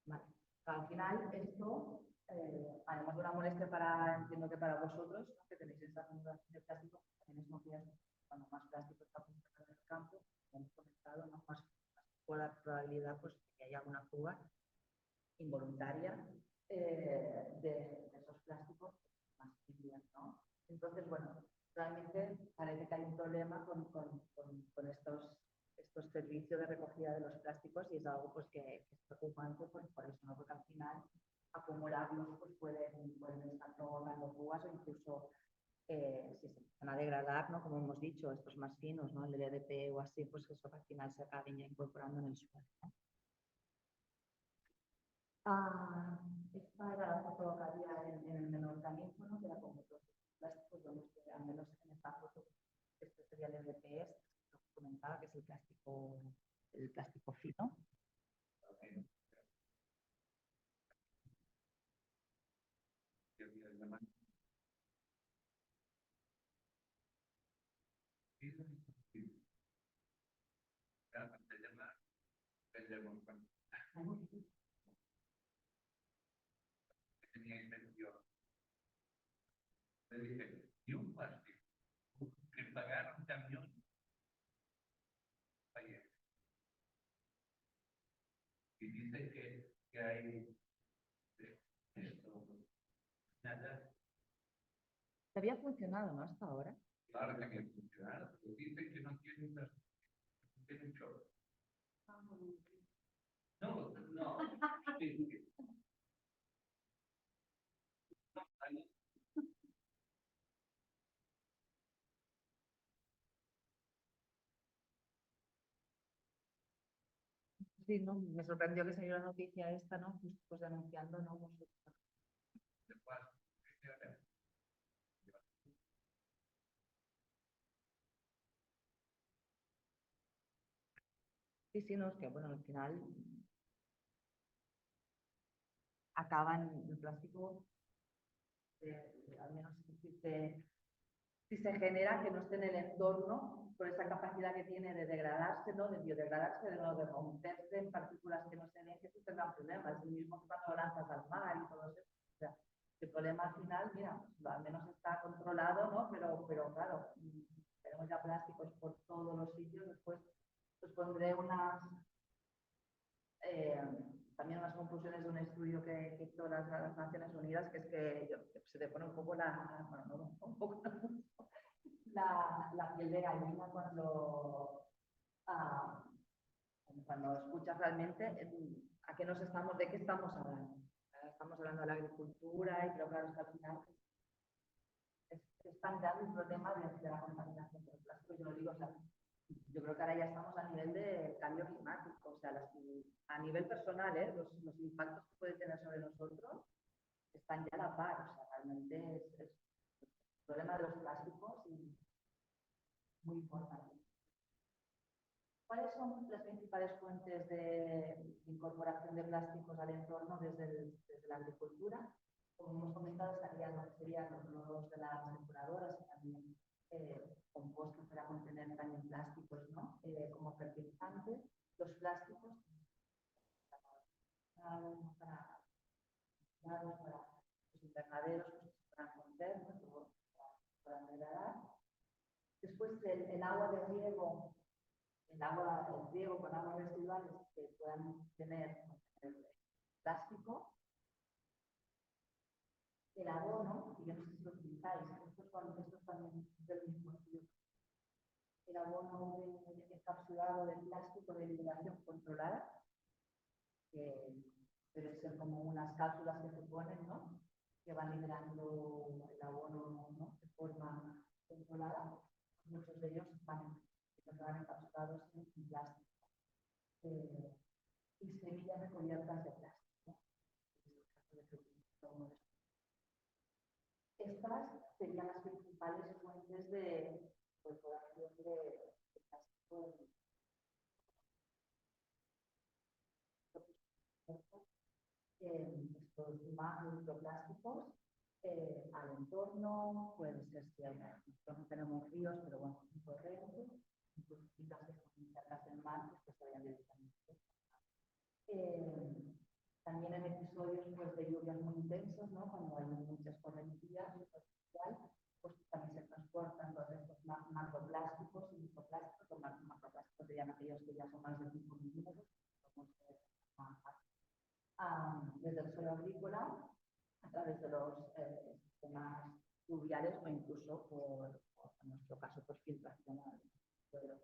Vale. Al final esto, además de una molestia entiendo que para vosotros, ¿no? Que tenéis esa acumulación de plástico, también es muy bien, cuando más plástico está apuntado en el campo, como hemos comentado, ¿no? más probabilidad pues, de que haya alguna fuga involuntaria de esos plásticos más bien, ¿no? Entonces, bueno, realmente parece que hay un problema con estos servicios de recogida de los plásticos y es algo pues, que es preocupante pues, por eso, ¿no? Porque al final acumularlos pues, pueden estar provocando fugas o incluso si se van a degradar, ¿no? Como hemos dicho, estos más finos, ¿no? El LDP o así, pues eso al final se acaben ya incorporando en el suelo, ¿no? Esta era la foto que había en el menor organismo, ¿no? Que era como todos los plásticos, vemos que al menos en esta foto, este sería el LPS, lo que comentaba, que es el plástico fino. Tenía intención. Le dije, ¿y un plástico? Que pagar un camión. Ayer. Y dice que hay esto, nada. Había funcionado, ¿no? Hasta ahora. Claro que había funcionado, pero dice que no tiene un chorro. No, no. Sí, no, me sorprendió que saliera la noticia esta, ¿no? Pues anunciando, ¿no? Sí, sí, no, es que bueno, al final acaban el plástico, al menos si se genera que no esté en el entorno por esa capacidad que tiene de degradarse, ¿no? De biodegradarse, de romperse en partículas que no se ven, que eso tendrá problemas. Es el mismo que cuando lo lanzas al mar y todo eso. O sea, el problema al final, mira, pues, al menos está controlado, ¿no? Pero claro, tenemos ya plásticos por todos los sitios. Después os pondré también unas conclusiones de un estudio que hizo las Naciones Unidas, que es que se te pone un poco la piel de gallina cuando escuchas realmente de qué estamos hablando. Estamos hablando de la agricultura, pero claro, es que al final es tan grave el problema de la contaminación por el plástico. Yo lo digo, o sea, yo creo que ahora ya estamos a nivel de cambio climático, o sea, a nivel personal, los impactos que puede tener sobre nosotros están ya a la par, o sea, realmente es el problema de los plásticos y muy importante. ¿Cuáles son las principales fuentes de incorporación de plásticos al entorno desde la agricultura? Como hemos comentado, estarían lo que serían los lodos de las depuradoras y también compost que para contener también plásticos, ¿no? Como fertilizantes, los plásticos para los invernaderos, pues, para conservar, para degradar. Después el agua de riego, el riego con aguas residuales que puedan tener plástico. El abono, y yo no sé si lo utilizáis, estos también del mismo estilo. El abono encapsulado de plástico de liberación controlada, que debe ser como unas cápsulas que se ponen, ¿no? Que van liberando el abono, ¿no? De forma controlada. Muchos de ellos van encapsulados en plástico. Y semillas recubiertas de plástico. Estas serían las principales fuentes de incorporación de plástico estos microplásticos al entorno, puede ser si nosotros no tenemos ríos, pero bueno, un corriente, incluso quizás que están cerca del mar, pues se vayan directamente. También en episodios pues, de lluvias muy intensas, ¿no? Cuando hay muchas correntías, pues también se transportan todos estos macroplásticos y microplásticos. Los macroplásticos serían aquellos que ya son más de 5 milímetros, desde el suelo agrícola, a través de los sistemas fluviales o incluso en nuestro caso, por filtración al suelo.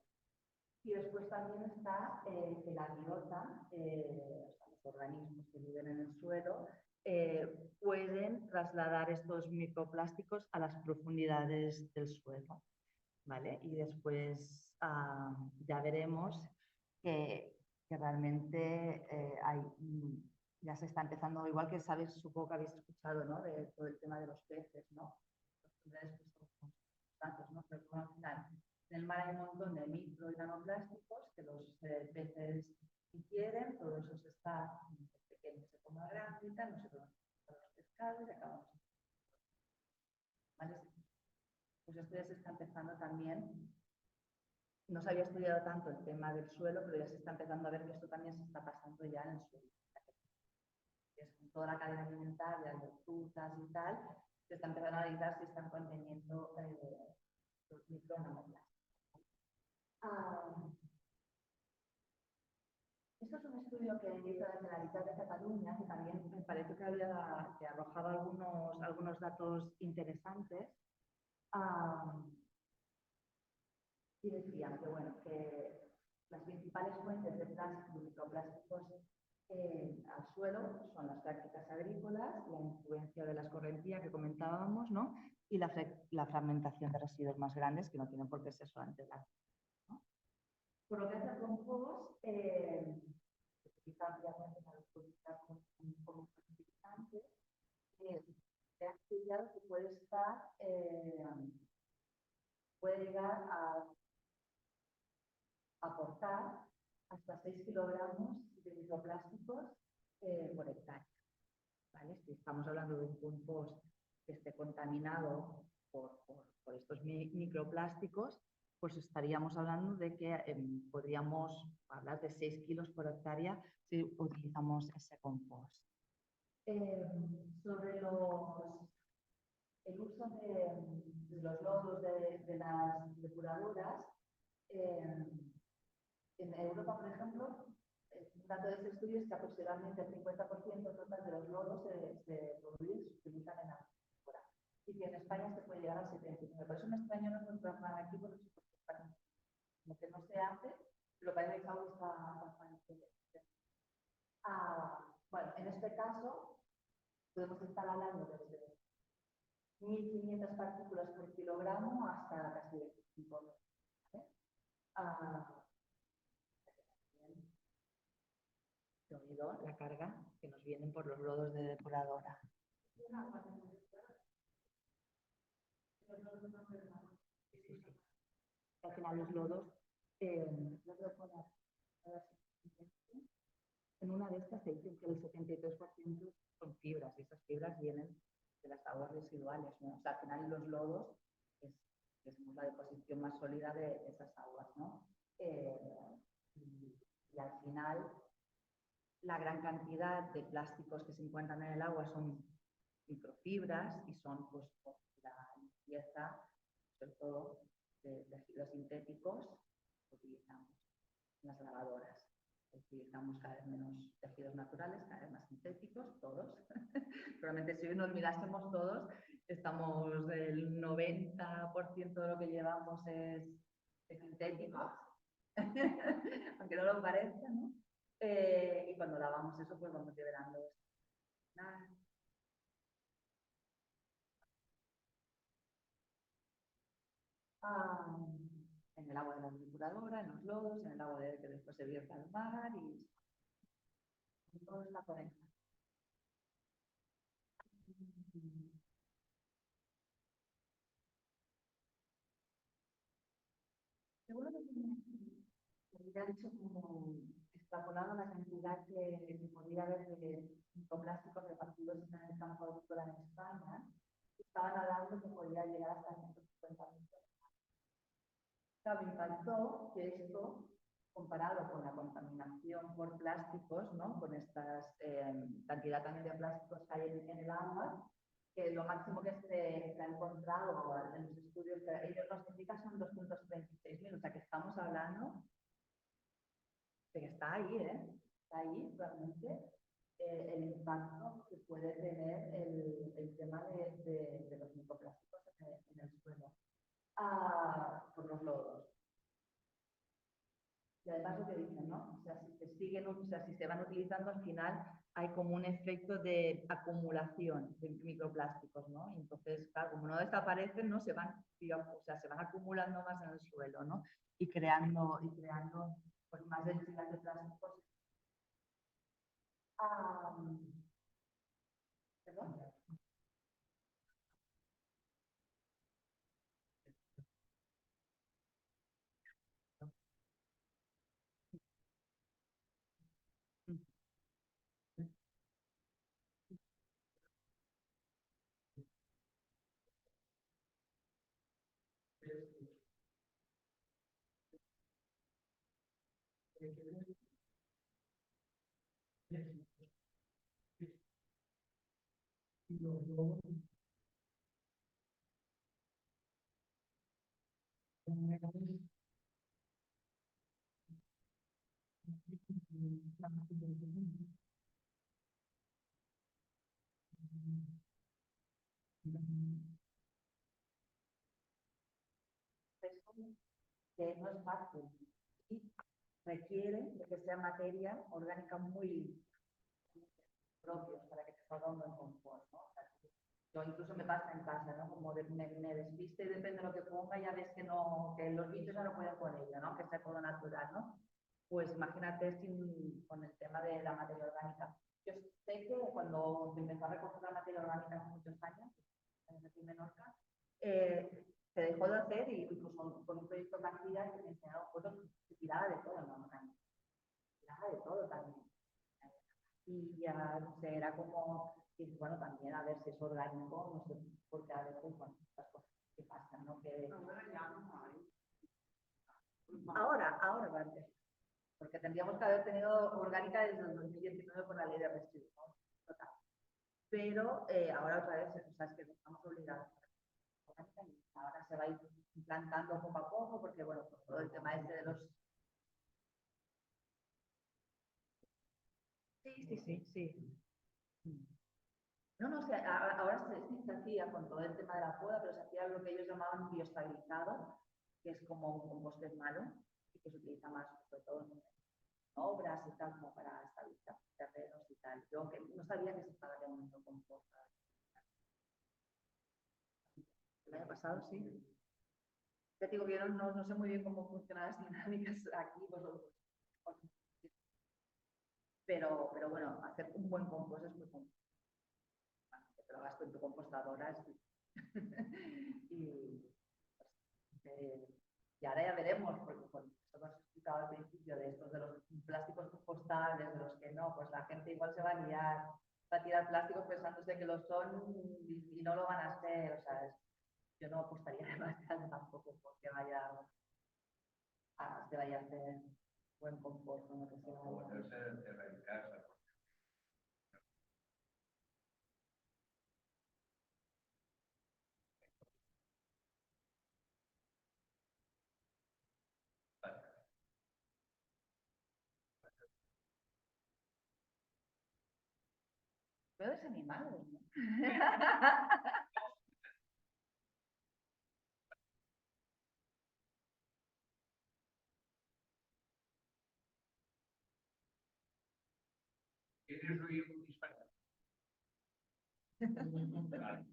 Y después también está la biota, los organismos que viven en el suelo, pueden trasladar estos microplásticos a las profundidades del suelo, ¿vale? Y después ya veremos que realmente ya se está empezando, igual que sabéis, supongo que habéis escuchado, ¿no? De todo el tema de los peces, ¿no? ¿No? Pero al final, en el mar hay un montón de micro y nanoplásticos que los peces ingieren, todo eso se está pequeño, se toma grande y tal, no se lo para los pescados y acabamos. ¿Vale? Pues esto ya se está empezando también. No se había estudiado tanto el tema del suelo, pero ya se está empezando a ver que esto también se está pasando ya en el suelo. Es toda la cadena alimentaria, de frutas y tal, se está empezando a analizar si están conteniendo los microplásticos. Esto es un estudio que hizo la Generalitat de Cataluña, que también me parece que arrojaba algunos datos interesantes. Y decían que, bueno, que las principales fuentes de plástico y microplásticos al suelo son las prácticas agrícolas, la influencia de las correntías que comentábamos, ¿no? Y la fragmentación de residuos más grandes, que no tienen por qué ser solamente plásticos, ¿no? Por lo que hace al compost, se utiliza ampliamente para utilizar como fertilizante, se ha estudiado que puede llegar a aportar hasta 6 kilogramos de microplásticos por hectárea. ¿Vale? Si estamos hablando de un compost que esté contaminado por estos microplásticos, pues estaríamos hablando de que podríamos hablar de 6 kilos por hectárea si utilizamos ese compost. Sobre el uso de los lodos de las depuradoras, en Europa, por ejemplo, un dato de este estudio es que aproximadamente el 50% total de los lodos se utilizan en la agricultura y que en España se puede llegar al 79%. Por eso en España no nos trabajan aquí porque como que no se hace, pero parece que aún está bastante. Bueno, en este caso podemos estar hablando desde 1.500 partículas por kilogramo hasta casi 25. La carga que nos vienen por los lodos de depuradora. Al final los lodos, yo creo que en una de estas se dice que el 73% son fibras, y esas fibras vienen de las aguas residuales, ¿no? O sea, al final los lodos es la deposición más sólida de esas aguas, ¿no? Y al final la gran cantidad de plásticos que se encuentran en el agua son microfibras y son pues la limpieza, sobre todo de tejidos sintéticos, que utilizamos en las lavadoras. Utilizamos cada vez menos tejidos naturales, cada vez más sintéticos, todos. Probablemente si hoy nos mirásemos todos, estamos el 90% de lo que llevamos es sintético, aunque no lo parezca, ¿no? Y cuando lavamos eso, pues vamos liberando en el agua de la depuradora, en los lodos, en el agua que después se vierte al mar y todo es la conecta. Seguro que hubiera dicho como extrapolado la cantidad que podría haber de microplásticos repartidos en el campo agrícola en España. Estaban hablando que podría llegar hasta 150.000. Me impactó que esto, comparado con la contaminación por plásticos, ¿no? Con esta cantidad también de plásticos que hay en el agua, que lo máximo que se ha encontrado en los estudios que ellos nos indican son 236.000, o sea que estamos hablando de que está ahí, está ahí realmente el impacto que puede tener el tema de los microplásticos en el suelo por los lodos. Y además lo que dicen, ¿no? O sea, si se siguen, o sea, si se van utilizando, al final hay como un efecto de acumulación de microplásticos, ¿no? Y entonces, claro, como no desaparecen, ¿no? Se van, digamos, o sea, se van acumulando más en el suelo, ¿no? Y creando pues, más densidad de plásticos. ¿Perdón? Que no es fácil y requiere de que sea materia orgánica muy propia para que te salga un buen compost, ¿no? O sea, yo incluso me pasa en casa, ¿no? Como me despiste y depende de lo que ponga, ya ves que no, que los bichos ya no pueden con ello, ¿no? Que sea todo natural, ¿no? Pues imagínate con el tema de la materia orgánica. Yo sé que cuando empecé a recoger la materia orgánica hace muchos años, en Menorca, se dejó de hacer y incluso con un proyecto de actividad que me enseñaron cosas que tiraba de todo, ¿no? Tiraba de todo también. Y ya, no sé, era como, y bueno, también a ver si es orgánico, no sé, porque a veces, bueno, estas cosas que pasan, ¿no? Que... Ahora, vale. Porque tendríamos que haber tenido orgánica desde el 2019 con la ley de residuos, ¿no? Total. Pero ahora otra vez, o sea, es que estamos obligados. Ahora se va a ir implantando poco a poco, porque bueno, por todo el tema este de los... Sí. No, o sea, ahora se hacía con todo el tema de la poda, pero se hacía lo que ellos llamaban bioestabilizado, que es como un compost malo y que se utiliza más, sobre todo en obras y tal, como para estabilizar terrenos y tal. Yo que no sabía que se estaba llamando compost. El año pasado, sí. Ya digo que yo no sé muy bien cómo funcionan las dinámicas aquí, pero bueno, hacer un buen compost es muy complicado. lo hagas tú en tu compostadora. y, y ahora ya veremos, porque con esto que os he explicado al principio, de estos de los plásticos compostables, de los que no, pues la gente igual se va a liar, va a tirar plásticos pensándose que lo son y no lo van a hacer. O sea, yo no apostaría demasiado tampoco porque se vaya a hacer buen compost o lo que sea. Como no se encerra en casa. Veo desanimados, ¿no? ¿Quieres oír un disparate? Vale.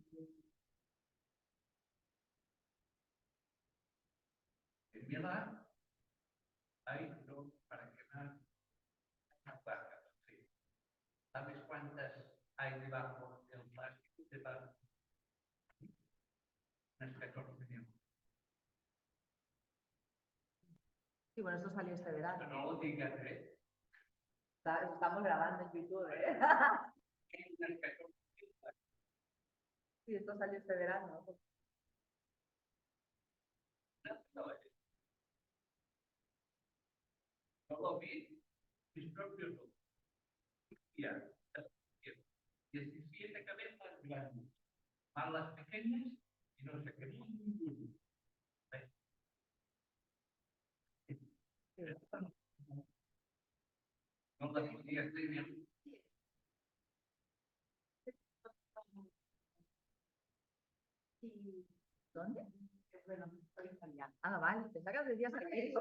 En Milán hay no para quemar unas vacas. Sí. ¿Sabes cuántas hay debajo del plástico? Debajo. Unas 14.000. Sí, bueno, esto salió este verano. No lo digas, ¿eh? Estamos grabando en YouTube, ¿eh? Hay unas 14.000. Sí, esto salió este verano. No lo vi. Mis propios ojos. Ya. 17 cabezas grandes. Más las pequeñas y no sé qué. No las podías tener. ¿Dónde? Bueno, estoy italiana. Ah, vale, pensaba que decías aquí.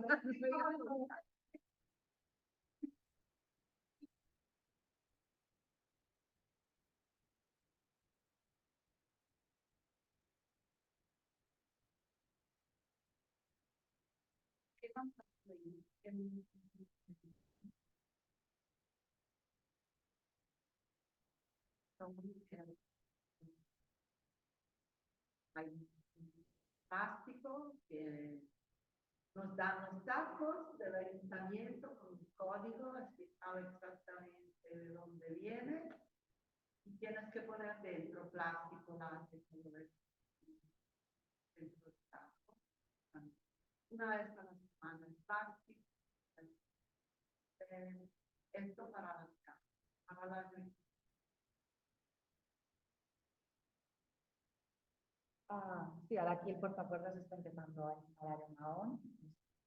¿Qué pasa? Hay plástico que nos dan los datos del ayuntamiento con un código explicado exactamente de dónde viene y tienes que poner dentro plástico, látex, todo eso dentro del saco. Una vez a la semana el plástico, esto para las casas, para la agricultura. Sí, ahora aquí el portapuertas está empezando a instalar en Mahón.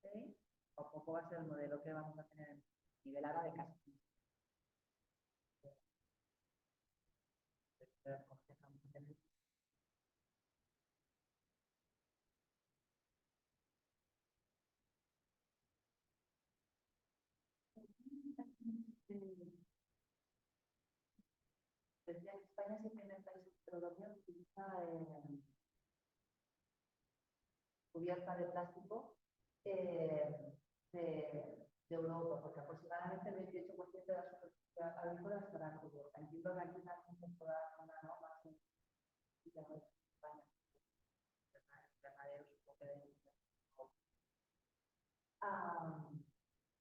Poco a poco va a ser el modelo que vamos a tener en nivelada de casa. Desde España es el primer país europeo que utiliza cubierta de plástico de Europa, porque aproximadamente el 28% de la superficie agrícola estará cubierta. Entiendo que aquí también se podrá una norma así de España,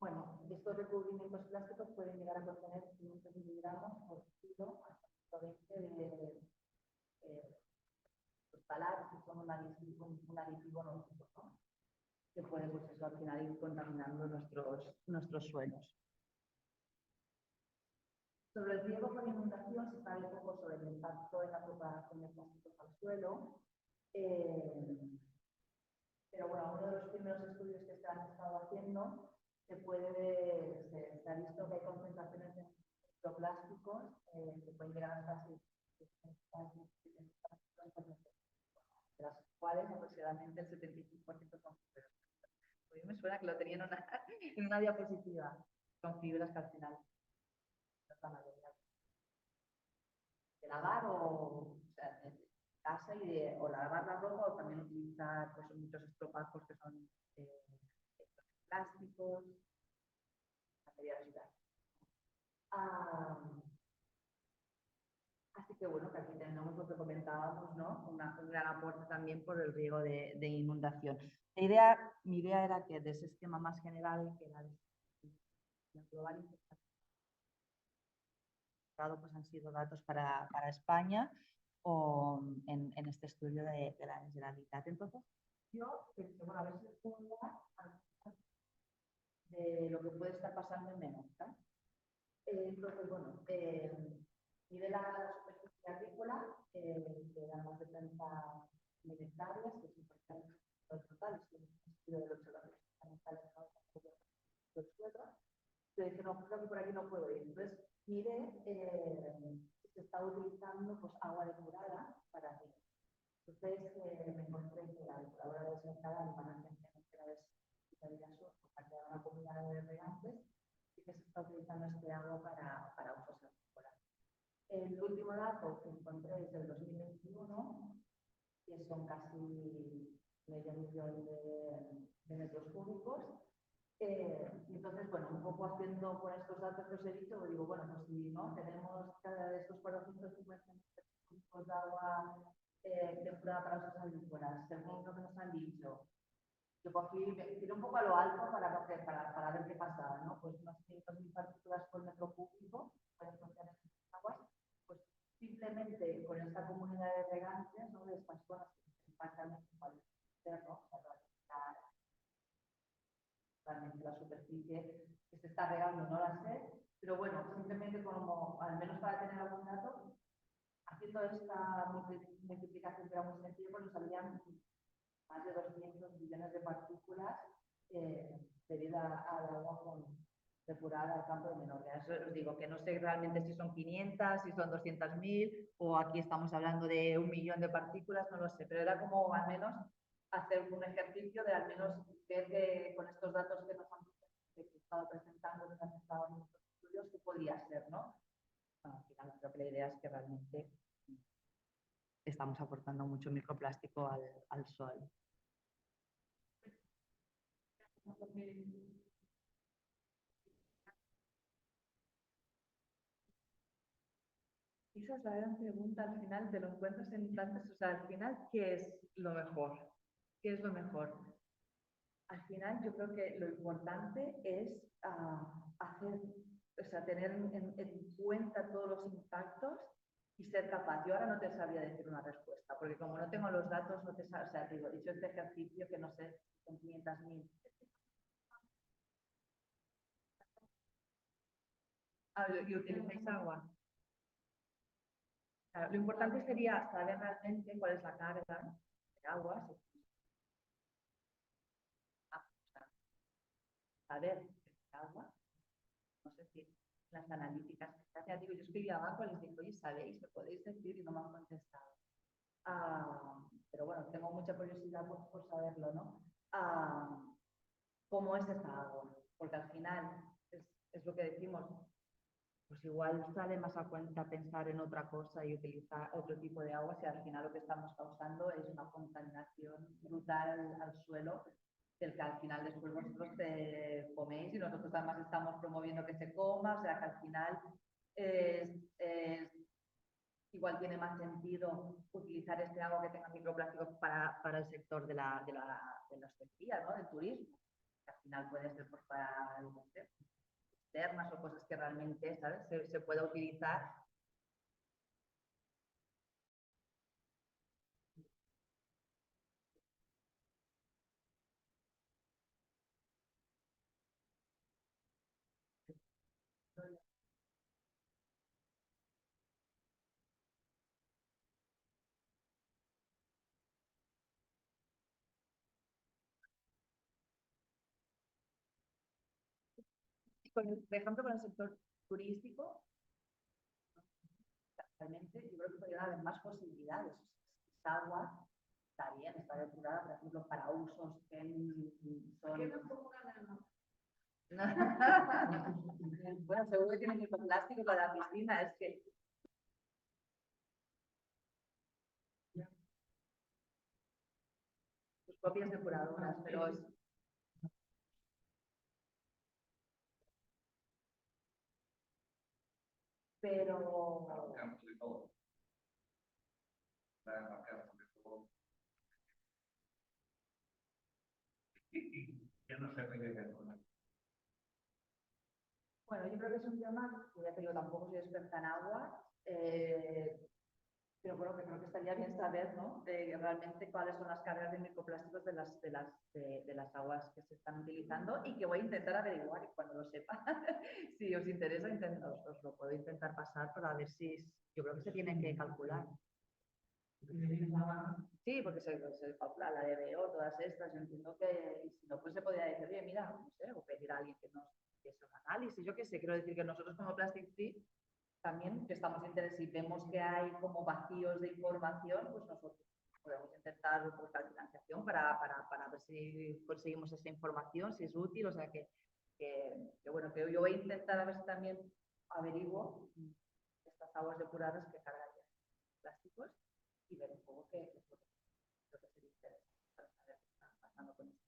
bueno, estos recubrimientos plásticos pueden llegar a contener 500 miligramos por kilo hasta 120 de talares, que son un aditivo nocivo, ¿no? Que puede, pues eso, al final ir contaminando nuestros suelos. Sobre el riesgo por inundación se sabe poco sobre el impacto en la propagación de plásticos al suelo. Pero bueno, uno de los primeros estudios que se han estado haciendo se ha visto que hay concentraciones de microplásticos que pueden llegar hasta 600, de las cuales aproximadamente el 75% son fibras. A mí me suena que lo tenía en una diapositiva, con fibras que al final no es la mayoría. De lavar o sea, de casa o lavar la ropa o también utilizar pues, muchos estropajos que son plásticos, materiales y tal. Así que bueno, que aquí tenemos lo que comentábamos, ¿no? Un gran aporte también por el riesgo de inundación. Mi idea era que de ese esquema más general, que la global, pues han sido datos para España o en este estudio de la Generalitat. Entonces, yo pensé, bueno, a ver si les puedo dar de lo que puede estar pasando en Menorca. Entonces, bueno, mide la superficie agrícola, que da más de 30.000 hectáreas, que es importante el total, es un estudio del observatorio del suelo. Yo dije, no, creo que por aquí no puedo ir. Entonces, mire, se está utilizando pues, agua depurada para riego. Entonces, me encontré que la depuradora de Desmercada, mi mano que era de Sur, por parte de una comunidad de regantes, y que se está utilizando este agua para usos agrícolas. El último dato que encontré es del 2021, que son casi medio millón de metros cúbicos. Entonces, bueno, un poco haciendo con estos datos que os he dicho, digo, bueno, pues si no tenemos cada de estos 450 metros cúbicos de agua depurada para usos agrícolas, según lo que nos han dicho, yo cogí, me tiré un poco a lo alto para ver qué pasaba, ¿no? Pues unas 500.000 partículas por metro cúbico, pueden funcionar en estas aguas, pues simplemente con esta comunidad de regantes, ¿no? De estas zonas que impactan en el externo, realmente la superficie que se está regando no la sé, pero bueno, simplemente como, al menos para tener algún dato, haciendo esta multiplicación que era muy sencilla, pues nos salían más de 200 millones de partículas debido al agua depurada al campo de Menorca. Eso os digo, que no sé realmente si son 500, si son 200.000 o aquí estamos hablando de 1 millón de partículas, no lo sé, pero era como al menos hacer un ejercicio de al menos ver que con estos datos que nos han estado presentando, que han estado en nuestros estudios, qué podría ser, ¿no? Al final creo que la idea es que realmente estamos aportando mucho microplástico al sol. Esa es la gran pregunta al final, te lo encuentras en tantas, o sea, al final, ¿qué es lo mejor? ¿Qué es lo mejor? Al final yo creo que lo importante es tener en cuenta todos los impactos y ser capaz. Yo ahora no te sabría decir una respuesta, porque como no tengo los datos, no te sabría, o sea, te digo, he hecho este ejercicio que no sé, son 500.000. ¿Y utilizáis agua? Claro, lo importante sería saber realmente cuál es la carga de agua, saber el agua, no sé si las analíticas que hacen, digo, yo escribí abajo, les digo, oye, ¿sabéis? ¿Me podéis decir? Y no me han contestado. Pero bueno, tengo mucha curiosidad por saberlo, ¿no? ¿Cómo es esa agua? Porque al final es lo que decimos, pues igual sale más a cuenta pensar en otra cosa y utilizar otro tipo de agua si al final lo que estamos causando es una contaminación brutal al suelo, del que al final después vosotros coméis y nosotros además estamos promoviendo que se coma, o sea que al final igual tiene más sentido utilizar este agua que tenga microplásticos para el sector de la hostelería, ¿no? Del turismo, que al final puede ser pues, para externas o cosas que realmente ¿sabes? Se pueda utilizar. Por ejemplo, con el sector turístico, realmente yo creo que podría haber más posibilidades. Esta agua está bien, está depurada, por ejemplo, para usos que son... Bueno, seguro que tiene microplástico para la piscina, es que... Sus propias depuradoras, pero es... Pero... va a marcar porque luego y ya no sé qué hacer con él. Bueno, yo creo que es un tema, que ya te digo, tampoco soy experta en agua, pero bueno, que creo que estaría bien saber, ¿no? Realmente cuáles son las cargas de microplásticos de las aguas que se están utilizando y que voy a intentar averiguar y cuando lo sepa, si os interesa, os lo puedo intentar pasar para ver si, yo creo que se tienen que calcular. Sí, porque se calcula la DBO, todas estas, yo entiendo que, y si no, pues se podría decir, oye, mira, no sé, o pedir a alguien que nos hiciese un análisis, yo qué sé, quiero decir que nosotros como Plastic Free también que estamos interesados, si vemos que hay como vacíos de información, pues nosotros podemos intentar buscar financiación para ver si conseguimos esa información, si es útil, o sea bueno, que yo voy a intentar a ver si también averiguo estas aguas depuradas que cargan plásticos y ver un poco qué es lo que sería interesante para saber qué está pasando con esto.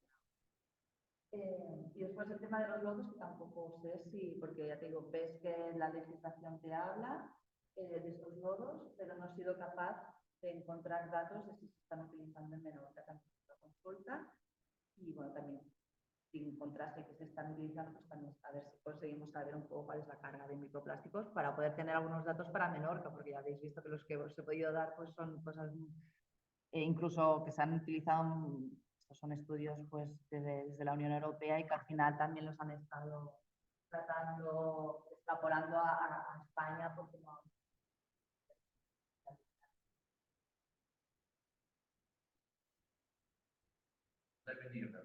Y después el tema de los lodos, que tampoco sé si, porque ya te digo, ves que la legislación te habla de estos lodos, pero no he sido capaz de encontrar datos de si se están utilizando en Menorca, también la consulta. Y bueno, también si encontrase que se están utilizando, pues también a ver si conseguimos saber un poco cuál es la carga de microplásticos para poder tener algunos datos para Menorca, porque ya habéis visto que los que os he podido dar pues son cosas incluso que se han utilizado, estos son estudios pues desde la Unión Europea y que al final también los han estado tratando, extrapolando a España porque no. De venir, ¿no?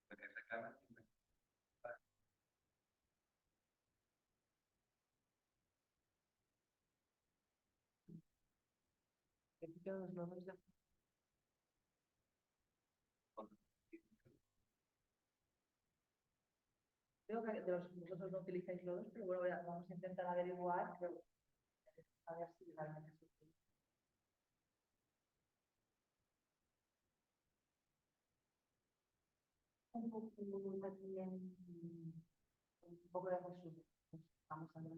Porque se acaba siempre. Los lodos de... Creo que vosotros no utilizáis lodos, pero bueno, vamos a intentar averiguar, pero a ver si realmente se utiliza. Un poco también, un poco de resumen. Vamos a ver.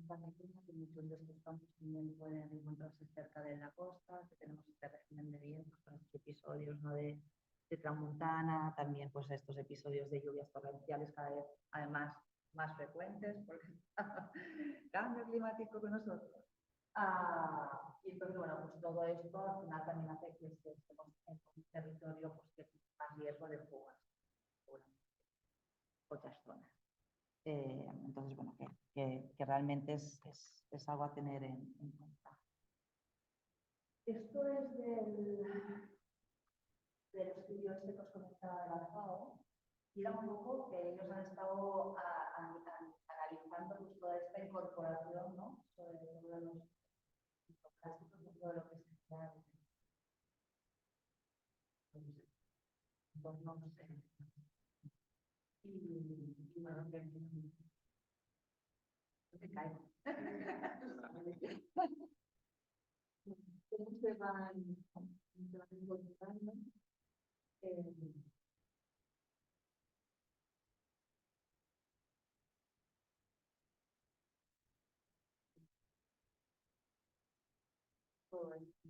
También que muchos de estos campos también pueden encontrarse cerca de la costa, que tenemos este régimen de vientos con estos episodios, ¿no? de tramontana, también pues estos episodios de lluvias torrenciales cada vez además más frecuentes porque cambio climático con nosotros. Y entonces, bueno, pues todo esto al final también hace que estemos en un territorio pues, que tiene más riesgo de fugas, otras zonas. Entonces, bueno, que realmente es algo a tener en cuenta. Esto es del estudio este que os comentaba de la FAO, y era un poco que ellos han estado analizando pues, toda esta incorporación, ¿no? Sobre todo los microplásticos, todo lo que se crea en no sé. Y bueno, que te caigo. ¿Cómo se van incorporando? Todo esto.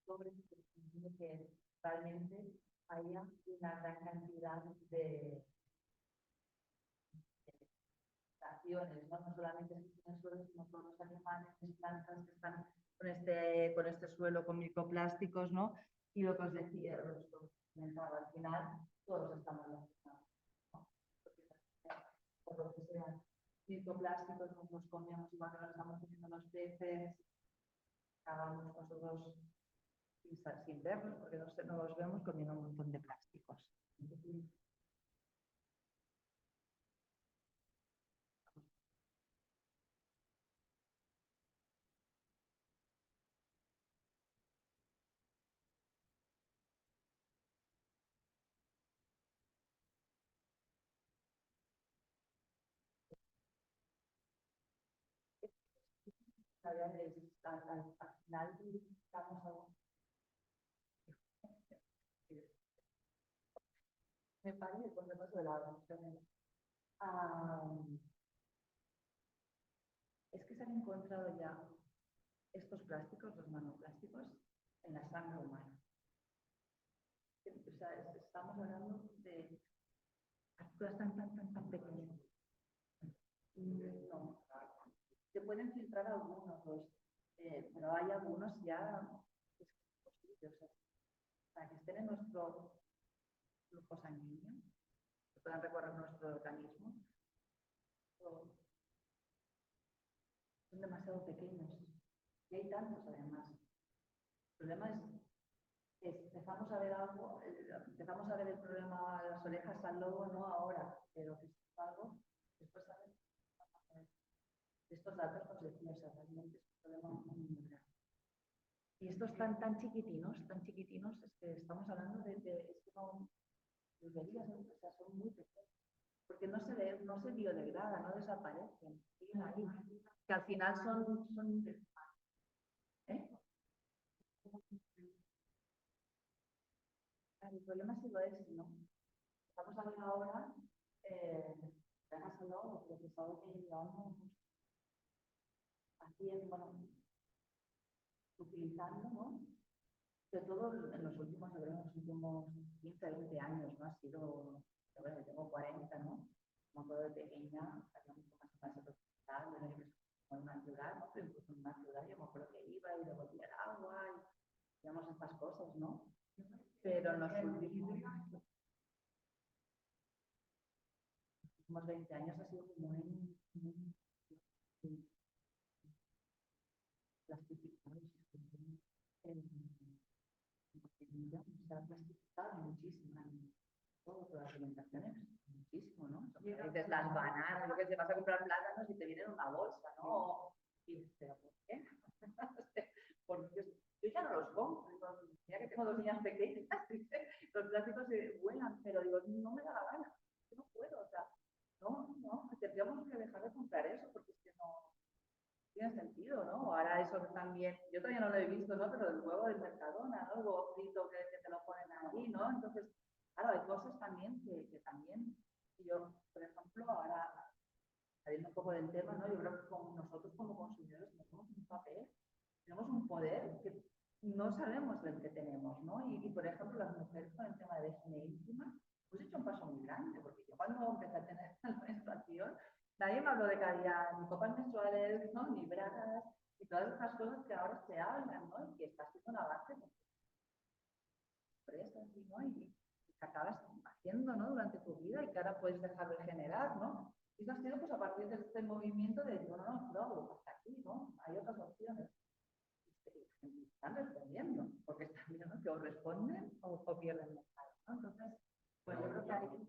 Sobre que realmente haya una gran cantidad de estaciones, ¿no? No solamente existen suelos, sino todos los animales, plantas que están con este suelo con microplásticos, ¿no? Y lo que os decía, os comentaba, al final todos estamos relacionados, ¿no? Por lo que sea, microplásticos nos comemos igual que nos estamos comiendo los peces, acabamos nosotros sin verlos, porque no los vemos comiendo un montón de plásticos. al final estamos a... Me parece con el paso de la es que se han encontrado ya estos plásticos, los nanoplásticos, en la sangre humana. O sea, estamos hablando de partículas tan pequeñas. No, se pueden filtrar algunos, pero hay algunos ya que es posible, o sea, para que estén en nuestro flujo sanguíneo, que puedan recorrer nuestro organismo, son demasiado pequeños. Y hay tantos además. El problema es que empezamos a ver algo, empezamos a ver el problema de las orejas al lobo, no ahora, pero que es algo, después sabes, estos datos nos decían, o sea, realmente es un problema muy grave. Y estos tan chiquitinos, es que estamos hablando de es que no, deberías, o sea, son muy pequeños, porque no se biodegradan, no desaparecen, siguen ahí, que al final son ¿eh? El problema sí lo es, ¿no? Estamos hablando ahora, hablado de procesado que llevamos haciendo, bueno, utilizando, ¿no? Sobre todo en los últimos 15, 20 años, ¿no? Ha sido, bueno, yo tengo 40, ¿no? Me acuerdo de pequeña, había mucho más clases hospital, tenía que ser una ciudad, ¿no? Pero incluso en una ciudad yo me acuerdo que iba y devolvía el agua y hacíamos estas cosas, ¿no? Pero en los últimos 20 años ha sido como plastificado, se ha plastificado muchísimo en todas las alimentaciones, muchísimo, ¿no? Dices las bananas, lo que te vas a comprar plátanos y te viene en una bolsa, ¿no? Y dices, ¿pero por qué? Porque yo ya no los compro, ya que tengo 2 niñas pequeñas, los plásticos se vuelan, pero digo, no me da la gana, no puedo, o sea, no, tendríamos que dejar de comprar eso porque es que no tiene sentido, ¿no? Ahora eso también, yo todavía no lo he visto, ¿no? Pero el huevo del Mercadona, ¿no? El huevo frito que te lo ponen ahí, ¿no? Entonces, claro, hay cosas también que también, yo, por ejemplo, ahora, saliendo un poco del tema, ¿no? Yo creo que nosotros como consumidores tenemos un papel, tenemos un poder que no sabemos el que tenemos, ¿no? Y por ejemplo, las mujeres con el tema de higiene íntima, pues he hecho un paso muy grande, porque yo cuando empecé a tener la menstruación, nadie me habló de que había ni copas menstruales, ¿no? Ni bragas, y todas estas cosas que ahora se hablan, ¿no? Y que está siendo un avance con empresas, ¿no? Y que acabas haciendo, ¿no? Durante tu vida y que ahora puedes dejar de generar, ¿no? Y eso ha sido pues a partir de este movimiento de, no, hasta aquí, ¿no? Hay otras opciones. Están respondiendo, porque están viendo que o responden o pierden el mercado, ¿no? Entonces, pues yo creo que hay...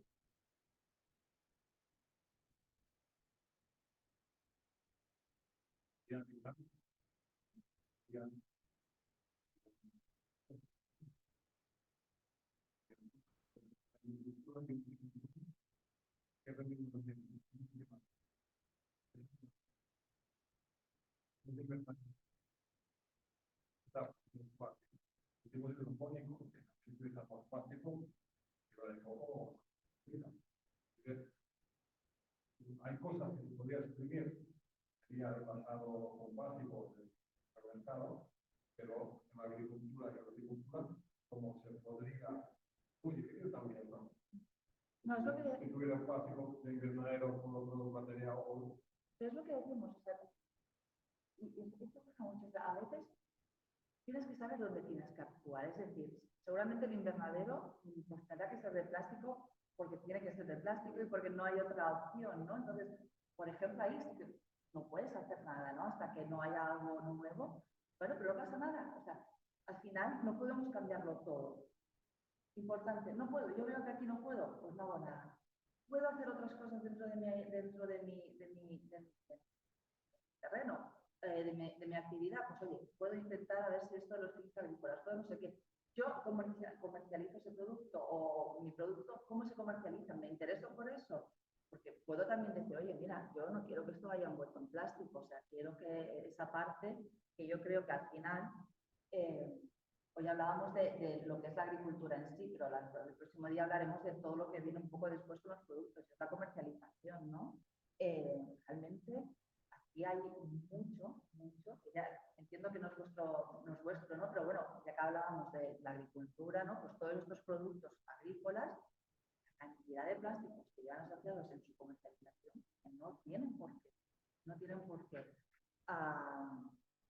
Hay cosas que se podría exprimir, sería repasado con básicos del mercado, pero en la agricultura y la horticultura, como se podría, muy difícil también, ¿no? No, es lo que... Si tuviera un básico de invernadero con otro material o... Pero es lo que decimos, o sea, y esto pasa mucho, o sea, a veces tienes que saber dónde tienes que actuar, es decir, seguramente el invernadero pues, tendrá que ser de plástico porque tiene que ser de plástico y porque no hay otra opción, ¿no? Entonces, por ejemplo, ahí sí que no puedes hacer nada, ¿no? Hasta que no haya algo nuevo. Bueno, pero no pasa nada, o sea, al final no podemos cambiarlo todo. Importante, no puedo, yo veo que aquí no puedo, pues no hago nada. ¿Puedo hacer otras cosas dentro de mi terreno? De mi actividad, pues oye, puedo intentar a ver si esto de los químicos agrícolas, todo no sé qué. Yo comercializo ese producto o mi producto, ¿cómo se comercializa? ¿Me intereso por eso? Porque puedo también decir, oye, mira, yo no quiero que esto vaya envuelto en plástico, o sea, quiero que esa parte, que yo creo que al final, hoy hablábamos de lo que es la agricultura en sí, pero el próximo día hablaremos de todo lo que viene un poco después con los productos, la comercialización, ¿no? Realmente aquí hay mucho, que ya entiendo que no es vuestro, ¿no? Pero bueno, ya que hablábamos de la agricultura, ¿no? Pues todos estos productos agrícolas, la cantidad de plásticos que llevan asociados en su comercialización, que no tienen por qué, no tienen por qué.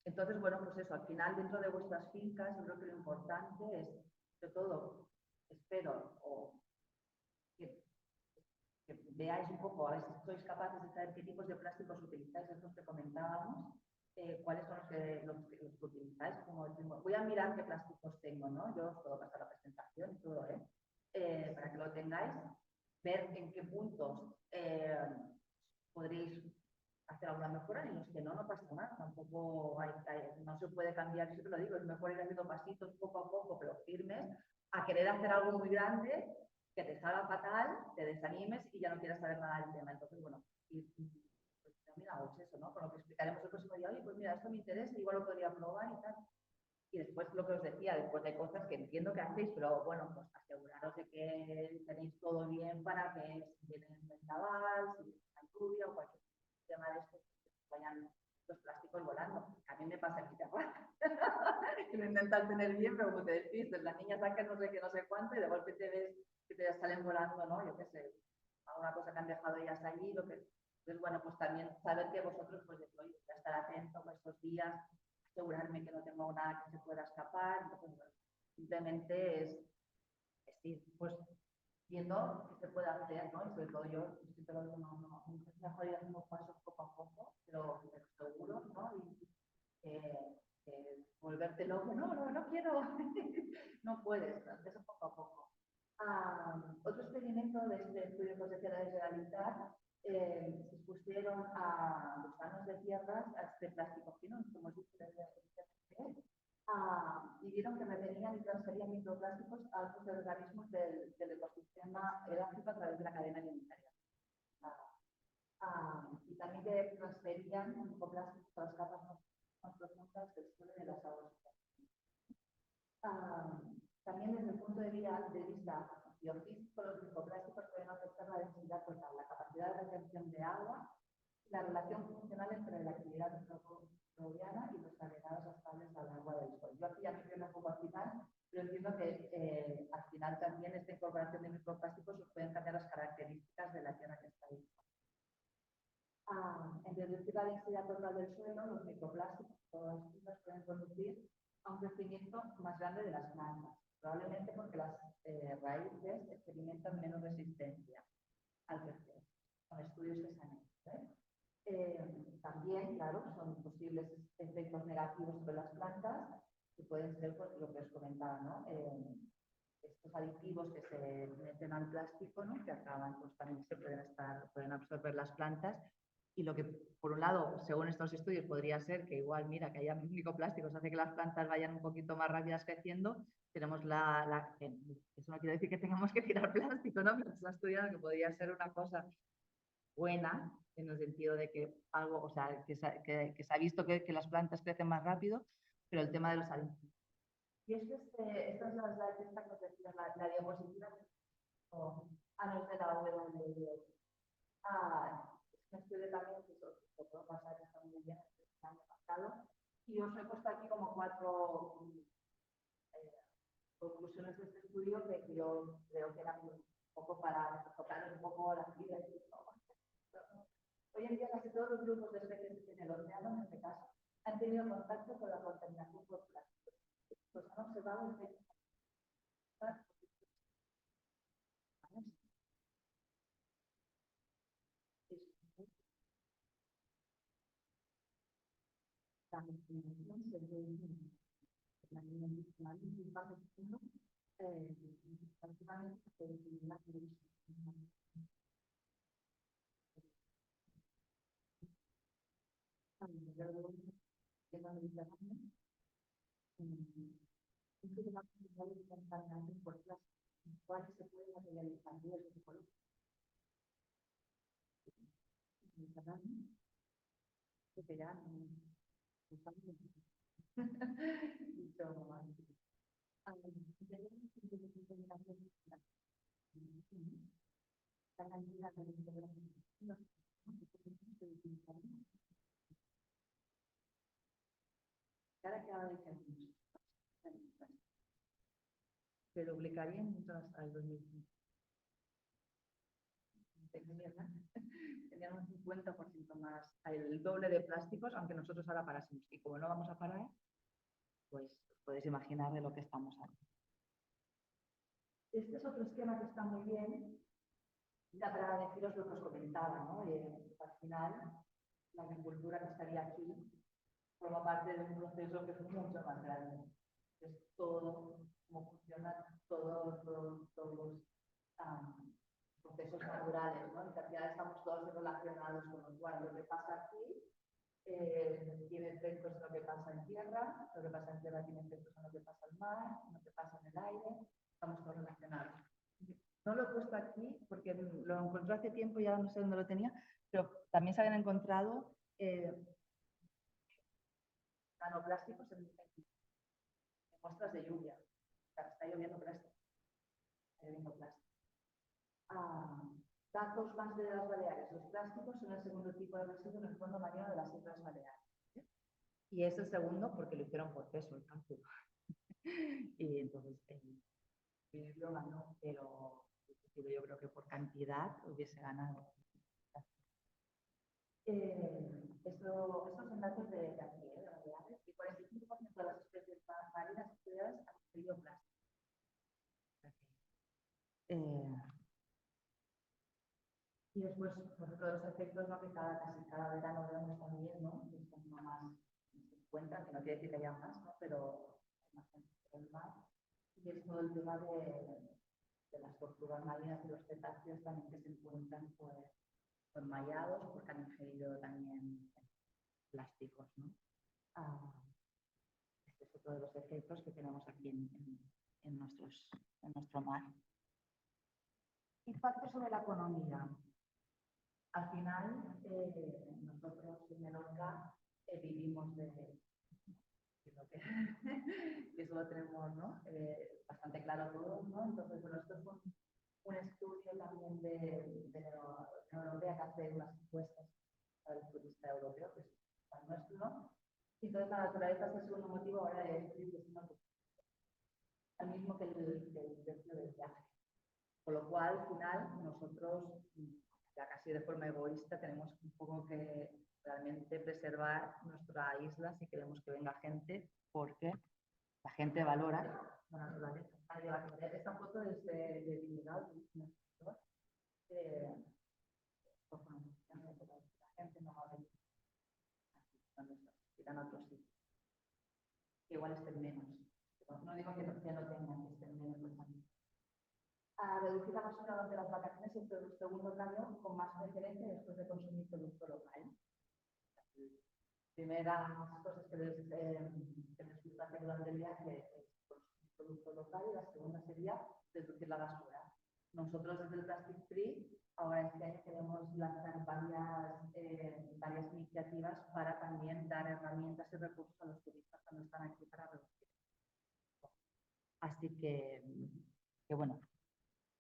Entonces, bueno, pues eso, al final dentro de vuestras fincas, yo creo que lo importante es, sobre todo, espero, que veáis un poco, a ver si sois capaces de saber qué tipos de plásticos utilizáis, estos que comentábamos, cuáles son los que utilizáis. Como decimos, voy a mirar qué plásticos tengo, ¿no? Yo os puedo pasar la presentación y todo, para que lo tengáis, ver en qué puntos podréis hacer alguna mejora, y en los que no pasa nada, tampoco no se puede cambiar, yo siempre lo digo, es mejor ir haciendo pasitos poco a poco, pero firmes, a querer hacer algo muy grande, que te salga fatal, te desanimes y ya no quieras saber nada del tema. Entonces, bueno, pues mira, pues eso, ¿no? Con lo que explicaremos el próximo día, oye, pues mira, esto me interesa, igual lo podría probar y tal. Y después lo que os decía, después de cosas que entiendo que hacéis, pero bueno, pues aseguraros de que tenéis todo bien para que si viene el vendaval, si viene la lluvia o cualquier tema de esto, vayan los plásticos volando. A mí me pasa aquí de abajo. Que lo intentas tener bien, pero como te decís, las niñas sacan no sé qué, no sé cuánto, y de golpe te ves que te salen volando, ¿no? Yo qué sé, alguna cosa que han dejado ellas allí, lo que... Entonces, bueno, pues también saber que vosotros, pues, voy a estar atento a estos días, asegurarme que no tengo nada que se pueda escapar. Entonces, bueno, simplemente es ir, pues, viendo qué se puede hacer, ¿no? Y sobre todo yo siempre lo digo, es mejor ir haciendo pasos poco a poco, pero seguros, ¿no? Y volverte loco, no quiero, no puedes, eso poco a poco. Otro experimento de este estudio que os decía de realizar, se expusieron a gusanos de tierras a este plástico fino, como os dije, y vieron que retenían y transferían microplásticos a otros organismos del ecosistema edáfico a través de la cadena alimentaria. Y también que transferían microplásticos a las capas más profundas del suelo y de las aguas. También desde el punto de vista biofísico, los microplásticos pueden afectar la densidad total, la capacidad de retención de agua y la relación funcional entre la actividad microbiana y los agregados estables al agua del suelo. Yo aquí ya me quedo un poco al final, pero entiendo que al final también esta incorporación de microplásticos os pueden cambiar las características de la tierra que está ahí. En reducir la densidad total del suelo, los microplásticos, todas las cosas pueden conducir a un crecimiento más grande de las plantas, probablemente porque las raíces experimentan menos resistencia al crecer, con estudios que se han hecho. También, claro, son posibles efectos negativos sobre las plantas, que pueden ser, pues, lo que os comentaba, ¿no? Estos aditivos que se meten al plástico, ¿no? Que acaban, pues también pueden absorber las plantas. Y lo que, por un lado, según estos estudios, podría ser que igual, mira, que haya microplásticos hace que las plantas vayan un poquito más rápidas creciendo. Tenemos eso no quiere decir que tengamos que tirar plástico, ¿no? Pero se ha estudiado que podría ser una cosa buena, en el sentido de que algo, o sea, que se ha visto que las plantas crecen más rápido, pero el tema de los alimentos. Y esta es la esta que os decía, la diapositiva, no es de la OEA. Es un estudio también que os puedo pasar, está muy bien, el año pasado, y os he puesto aquí como 4 conclusiones de este estudio que yo creo que eran un poco para tocar un poco las vidas. Hoy en día casi todos los grupos de especies en el océano, en este caso, han tenido contacto con la contaminación por plásticos. Pues han observado efectos cuáles se pueden materializar que ya no se duplicarían muchas al 2015. Teníamos un 50% más, el doble de plásticos, aunque nosotros ahora parásemos. Y como no vamos a parar, pues podéis imaginar de lo que estamos hablando. Este es otro esquema que está muy bien, ya para deciros lo que os comentaba, ¿no? Al final, la agricultura que estaría aquí forma parte de un proceso que es mucho más grande. Es todo, cómo funcionan todos los procesos naturales, ¿no? En realidad estamos todos relacionados, con lo cual lo que pasa aquí tiene efectos en lo que pasa en tierra, lo que pasa en tierra tiene efectos en lo que pasa en mar, en lo que pasa en el aire, estamos todos relacionados. No lo he puesto aquí porque lo encontré hace tiempo, ya no sé dónde lo tenía, pero también se habían encontrado nanoplásticos en muestras de lluvia. Está lloviendo plástico. Está lloviendo plástico. Datos más de las Baleares. Los plásticos son el segundo tipo de residuo en el fondo marino de las Islas Baleares. Y es el segundo porque lo hicieron por peso, el cálculo. Y entonces el lo ganó, pero yo creo que por cantidad hubiese ganado. Estos son datos de aquí, de Baleares, y 45% de las especies marinas estudiadas han tenido plástico. Y después, por todos los efectos, ¿no? Que casi cada verano vemos también, ¿no? Que son más se encuentran, que no quiere decir que haya más, ¿no? Pero hay más gente en el mar. Y es todo el tema de las tortugas marinas y los cetáceos también que se encuentran pues enmayados porque han ingerido también plásticos, ¿no? Este es otro de los efectos que tenemos aquí en nuestro mar. Impacto sobre la economía. Al final, nosotros en Menorca vivimos de lo que y eso lo tenemos, ¿no? Bastante claro todos, ¿no? Entonces, bueno, esto es un estudio también de la Unión Europea que hace unas encuestas para el turista europeo, que es el nuestro, ¿no? Y entonces la naturaleza es el segundo motivo ahora de estudios, al mismo que el precio del viaje. Con lo cual, al final, nosotros, ya casi de forma egoísta, tenemos un poco que realmente preservar nuestra isla si queremos que venga gente, porque la gente valora la naturaleza. Esta foto es de Vinegal, la gente no va a venir cuando irán a otros sitios. Igual estén menos. No digo que ya no tengan, que estén menos pues también. Reducir la basura durante las vacaciones es el segundo cambio con más preferencia después de consumir producto local. Primeras cosas que les gusta hacer durante el viaje es consumir producto local y la segunda sería reducir la basura. Nosotros desde el Plastic Free ahora este año queremos lanzar varias iniciativas para también dar herramientas y recursos a los turistas cuando están aquí para reducir. Así que bueno,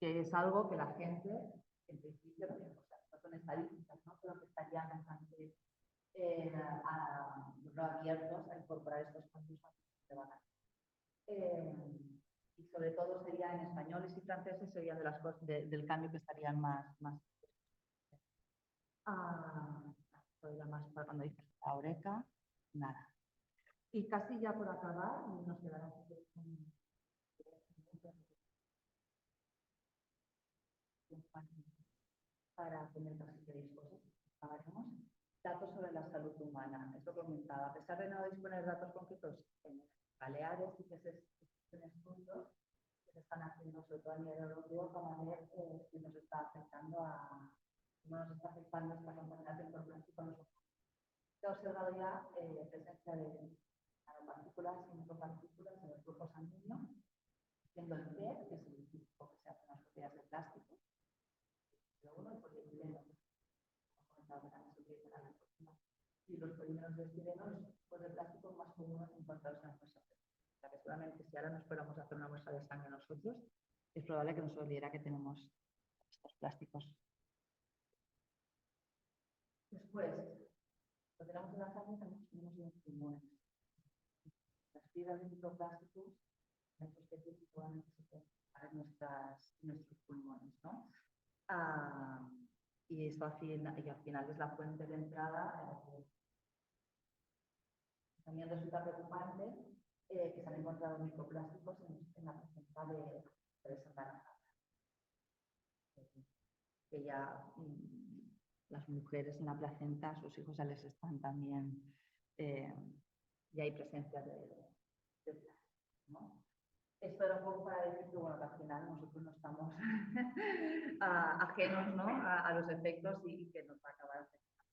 que es algo que la gente, en principio, o sea, no son estadísticas, ¿no? Pero que estarían bastante abiertos a incorporar estos cambios de vacaciones. Y sobre todo sería en españoles y franceses serían de las cosas del cambio que estarían más cuando dices la oreca, nada. Y casi ya por acabar, nos quedará para comentar si queréis cosas. Acabaremos. Datos sobre la salud humana. Esto comentaba. A pesar de no disponer datos concretos en Baleares, sí que se existen estudios que se están haciendo sobre todo a nivel europeo para ver si nos está afectando esta contaminación por plástico en los océanos. Se ha observado ya presencia de nanopartículas y micropartículas en el flujo sanguíneo, siendo el PET, que es el físico que se hace en las botellas de plástico, pero bueno, el polietileno, como comentaba antes. y los polímeros de estireno los tipos de plásticos más comunes encontrados en nuestra piel. O sea que seguramente si ahora nos fuéramos a hacer una muestra de sangre nosotros, es probable que nos oliera que tenemos estos plásticos. Después, lo tenemos en la sangre, también tenemos en los pulmones. Las fibras de microplásticos, estos que seguramente se pueden en nuestros pulmones, ¿no? Y esto al final es la fuente de entrada. También resulta preocupante que se han encontrado microplásticos en la placenta de desembarazada. Que ya las mujeres en la placenta, a sus hijos ya les están también, ya hay presencia de plástico, ¿no? Esto era un poco para decir que, bueno, que al final nosotros no estamos ajenos, ¿no? a los efectos y que nos va a acabar afectando.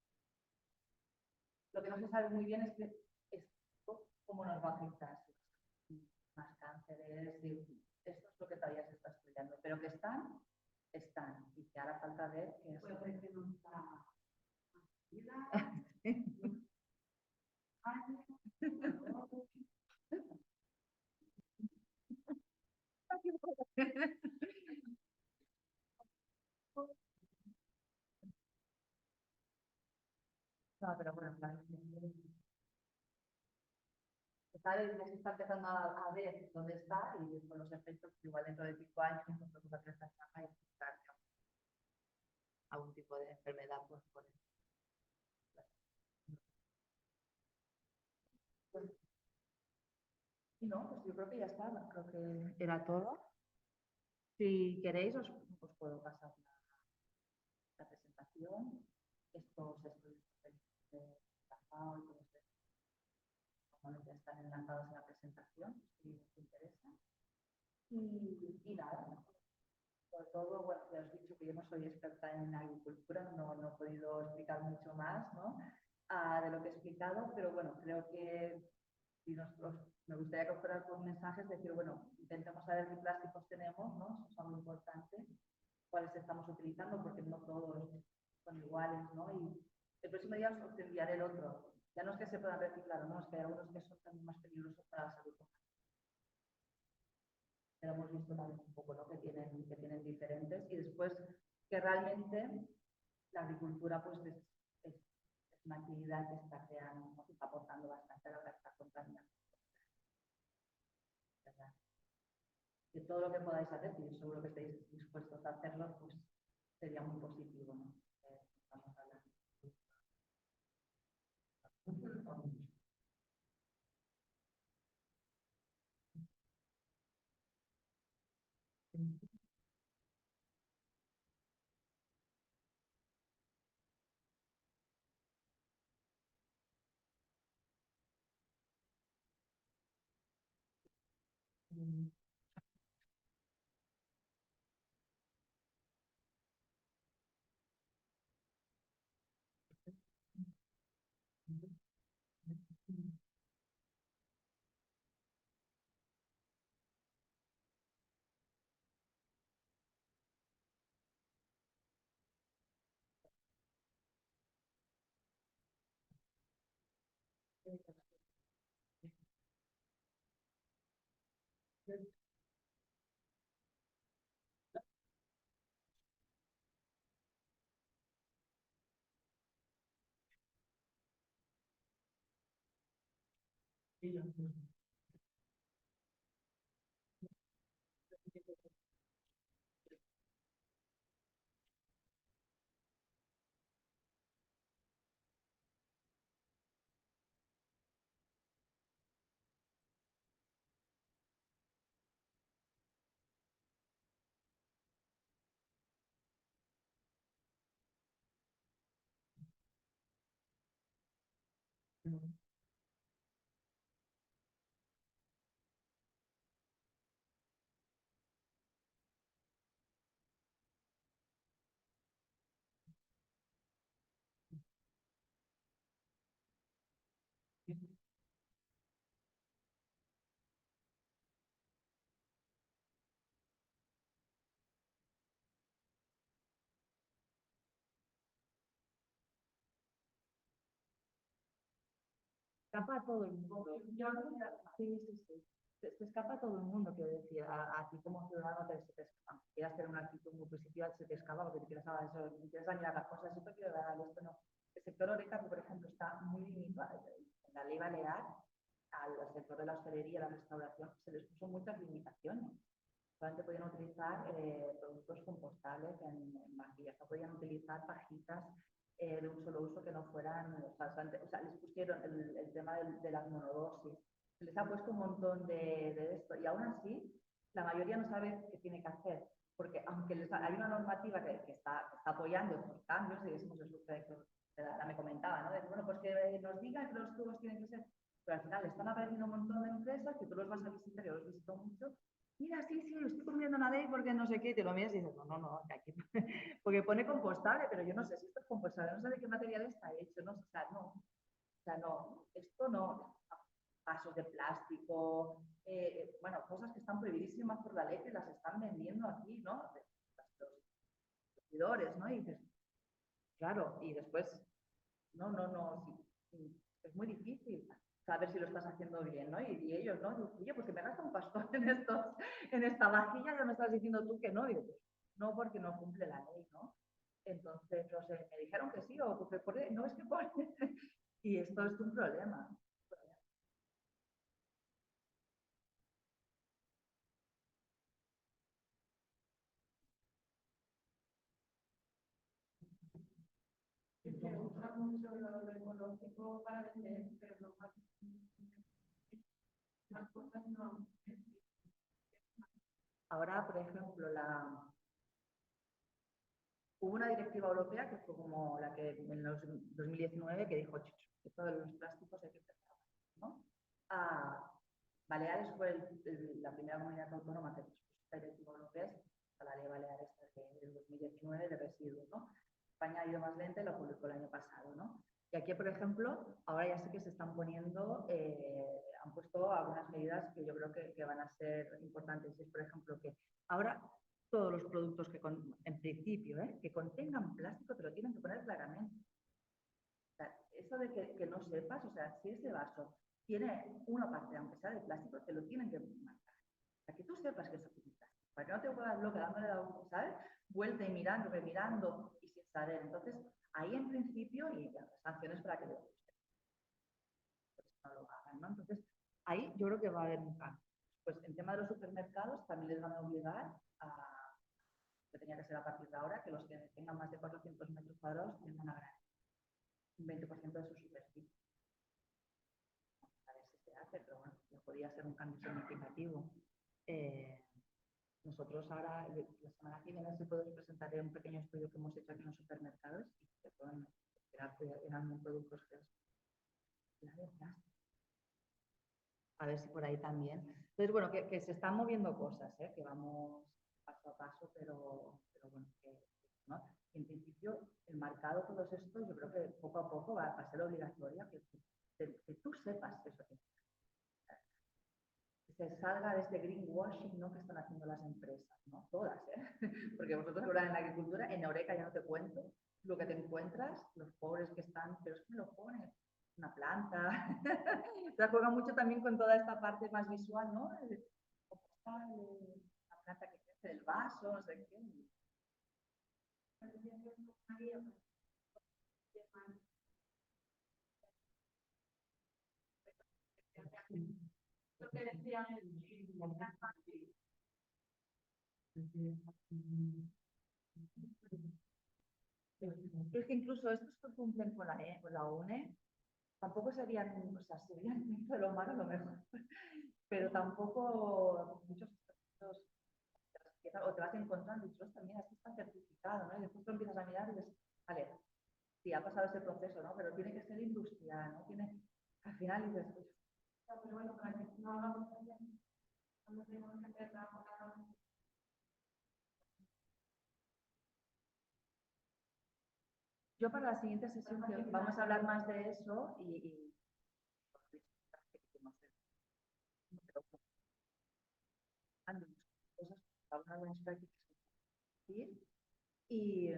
Lo que no se sabe muy bien es que esto, cómo nos va a afectar, más cánceres, y esto es lo que todavía se está estudiando, pero que están, y que ahora falta ver que es. Puede que no está. No, pero bueno, claro. Se está empezando a ver dónde está y con los efectos, igual dentro de 5 años, nosotros vamos a hacer esta etapa y buscar algún tipo de enfermedad pues, por eso. Y no, pues yo creo que ya está, creo que era todo. Si queréis, os puedo pasar la presentación. Estos estudios de FAO y todos estos normalmente están enlazados en la presentación, si os interesa. Y nada, sobre todo, bueno, ya os he dicho que yo no soy experta en agricultura, no he podido explicar mucho más, ¿no? De lo que he explicado, pero bueno, creo que si nosotros, me gustaría que fuera por mensajes, decir, bueno, intentemos saber qué plásticos tenemos, ¿no? Eso es algo importante, cuáles estamos utilizando, porque no todos son iguales, ¿no? Y el próximo día os enviaré el otro. Ya no es que se puedan reciclar, ¿no? Es que hay algunos que son también más peligrosos para la salud humana. Pero hemos visto también un poco, ¿no? que tienen diferentes, y después que realmente la agricultura pues es una actividad que está creando, ¿no? que está aportando bastante a la que está contaminando. ¿Verdad? Que todo lo que podáis hacer, y seguro que estáis dispuestos a hacerlo, pues sería muy positivo, ¿no? Vamos a hablar. escapa a todo el mundo. Sí, sí, sí. Se escapa a todo el mundo, quiero decir, a ti como ciudadano se te escapa. Quieras tener una actitud muy positiva, se te escapa porque te quieres, eso, quieres dañar las cosas, esto quiero dar, esto no. El sector horeca, por ejemplo, está muy limitado. En la ley balear, al sector de la hostelería, la restauración, se les puso muchas limitaciones. Solamente podían utilizar productos compostables en vajillas, no podían utilizar pajitas de un solo uso que no fueran, o sea, les pusieron el tema de las monodosis, se les ha puesto un montón de esto y aún así la mayoría no sabe qué tiene que hacer, porque aunque hay una normativa que está apoyando estos cambios, y eso que la me comentaba, ¿no? De, bueno, pues que nos digan que los tubos tienen que ser, pero al final están apareciendo un montón de empresas que tú los vas a visitar, yo los visito mucho. Mira, sí, lo estoy cumpliendo una ley porque no sé qué, y te lo miras y dices, no, que aquí, porque pone compostable, pero yo no sé si esto es compostable, no sé de qué material está hecho, no sé, o sea, no, esto no, vasos de plástico, bueno, cosas que están prohibidísimas por la ley que las están vendiendo aquí, ¿no? Los consumidores, ¿no? Y dices, claro, y después, no, sí, es muy difícil saber si lo estás haciendo bien, ¿no? Y ellos, ¿no? Digo, oye, porque me gasto un pastón en esta vajilla, ya me estás diciendo tú que no. Digo, pues, no, porque no cumple la ley, ¿no? Entonces, no sé, me dijeron que sí, o porque no es que pone. Y esto es un problema. Se usa mucho lo ecológico para vender, pero no para las cosas no. Ahora, por ejemplo, hubo una directiva europea que fue como la que en los 2019 que dijo, esto de los plásticos hay que empezar, ¿no? Baleares fue la primera comunidad autónoma que puso esta directiva europea, a la ley Baleares del 2019 de residuos, ¿no? España ha ido más lenta y lo publicó el año pasado, ¿no? Y aquí, por ejemplo, ahora ya sé que se están poniendo, han puesto algunas medidas que yo creo que van a ser importantes. Es, por ejemplo, que ahora todos los productos que, en principio, que contengan plástico te lo tienen que poner claramente. O sea, eso de que no sepas, o sea, si ese vaso tiene una parte, aunque sea de plástico, te lo tienen que marcar. Para que tú sepas que eso tiene plástico. Para que no te vuelvas loca dándole la ¿sabes? Vuelta y mirando, remirando y sin saber. Entonces, ahí en principio, y sanciones para que no lo hagan, ¿no? Entonces, ahí yo creo que va a haber un cambio. Pues en tema de los supermercados también les van a obligar a, que tenía que ser a partir de ahora, que los que tengan más de 400 metros cuadrados tengan una gran, un 20% de su superficie. A ver si se hace, pero bueno, ya podría ser un cambio significativo. Nosotros ahora, la semana que viene, si puedo, presentaré un pequeño estudio que hemos hecho aquí en los supermercados y que puedan esperar que eran productos que a ver si por ahí también. Entonces, bueno, que se están moviendo cosas, que vamos paso a paso, pero bueno, ¿no? Y en principio, el marcado, todos estos, yo creo que poco a poco va a ser obligatorio que tú sepas eso. Que se salga de este greenwashing, ¿no? Que están haciendo las empresas, ¿no? Todas, porque vosotros ahora en la agricultura, en Eureka ya no te cuento, lo que te encuentras, los pobres que están, pero es que lo pones, una planta, se juega mucho también con toda esta parte más visual, ¿no? La planta que crece, el vaso, no sé qué. Lo que decían Es que incluso estos que cumplen con la UNE tampoco serían, o sea, serían dentro de lo malo lo mejor, pero tampoco muchos o te vas encontrando y dices, también aquí está certificado, ¿no? Y después tú empiezas a mirar y dices, vale, sí, ha pasado ese proceso, ¿no? Pero tiene que ser industrial, ¿no? Tiene, al final dices, pues, pero bueno, para que no hagamos cuando tenemos que hacer la yo para la siguiente sesión vamos a hablar más de eso y cosas, algunas buenas prácticas y,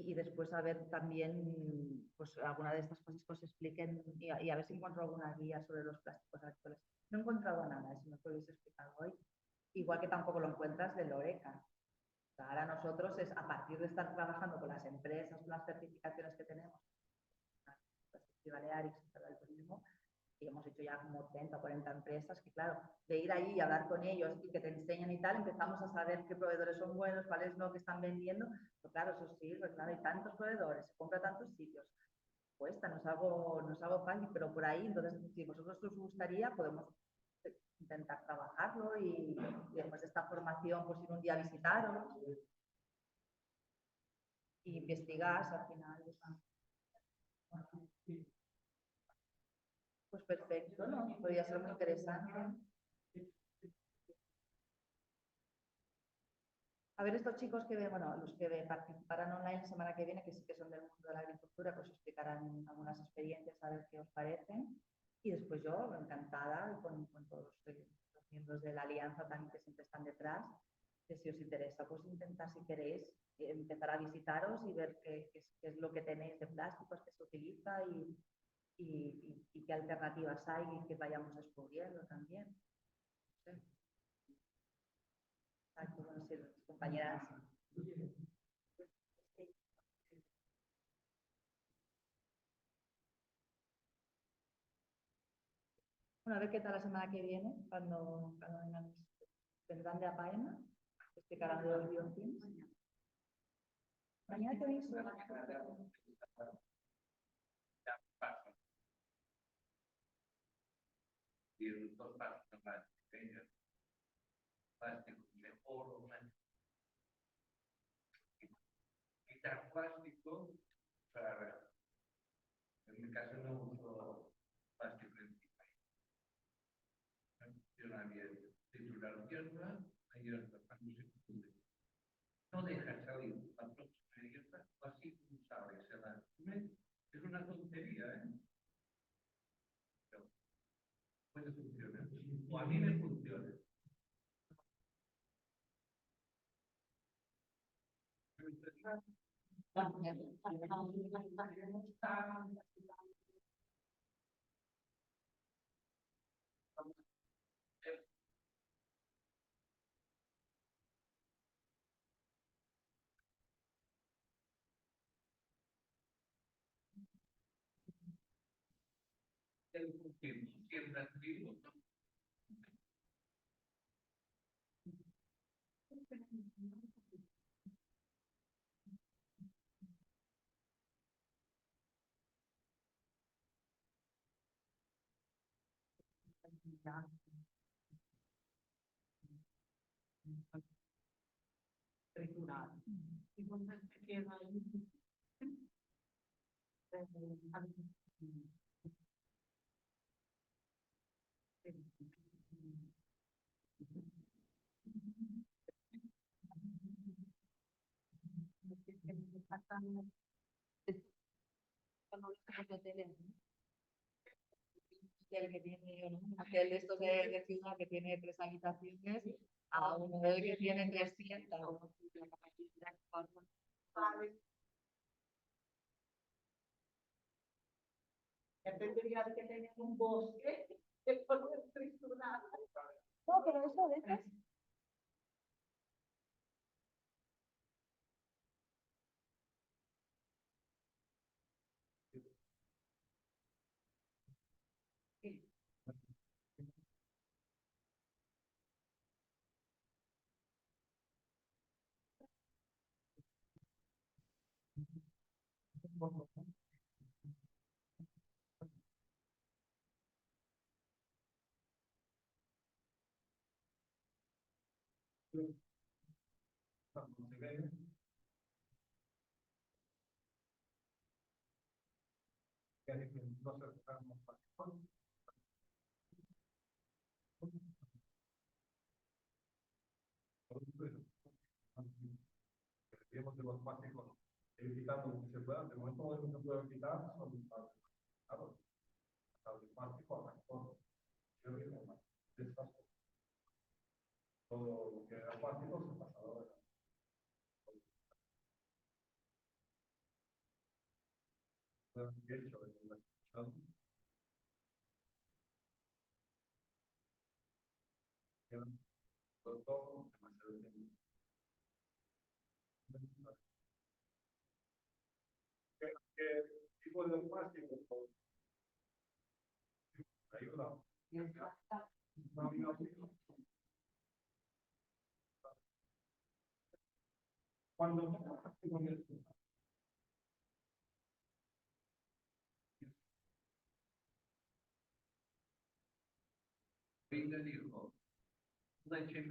y después a ver también, pues alguna de estas cosas que os expliquen y a ver si encuentro alguna guía sobre los plásticos actuales. No he encontrado nada, si me podéis explicar hoy. Igual que tampoco lo encuentras de Loreca. O sea, ahora nosotros es a partir de estar trabajando con las empresas, con las certificaciones que tenemos, las Baleares, el turismo, y hemos hecho ya como 30 o 40 empresas, que claro, de ir ahí y hablar con ellos y que te enseñan y tal, empezamos a saber qué proveedores son buenos, cuáles no, que están vendiendo, pero claro, eso sí, pues claro, hay tantos proveedores, se compra tantos sitios, cuesta, no es algo fácil, pero por ahí, entonces, si vosotros os gustaría, podemos intentar trabajarlo y después de esta formación, pues ir un día a visitaros y investigar al final. Pues perfecto, ¿no? Podría ser muy interesante. A ver, estos chicos que bueno, los que participarán online la semana que viene, que sí que son del mundo de la agricultura, pues explicarán algunas experiencias, a ver qué os parecen. Y después yo, encantada, con todos los miembros de la alianza también que siempre están detrás, que si os interesa, pues intentar, si queréis, empezar a visitaros y ver qué es lo que tenéis de plásticos que se utiliza y qué alternativas hay y que vayamos descubriendo también. No sé. Bueno, sí, compañeras. Bueno, a ver qué tal la semana que viene, cuando vengan, vendrán de Apaena, explicarán de los bioteams. Mañana tenéis y dos pasos más pequeños, plástico mejor o menos. Quitar plástico, para, en mi caso no uso plástico encima. No funciona bien. Titular tierra, ahí está, cuando se funde. No deja salir la próxima dieta, así como sabe, se la come. Es una tontería, ¿eh? Pero puede funcionar. O a mí me funciona. El cultivo siempre ha sido triturar. El que tiene, aquel de estos de ciudad que tiene 3 habitaciones, a uno del que tiene 300. Tendría que tener un bosque de poder triturar. No, pero eso a veces. cuando se ve, que no se acercamos a deberíamos de los plásticos ir quitando lo que se pueda. De momento lo que se puede quitar son los plástico a cartón. Yo digo, todo lo que era plástico se pasaba. hecho en la discusión, quedan sobre todo demasiado tiempo. ¿Qué tipo de plástico ayuda? Cuando plástico Venga, dijo, leche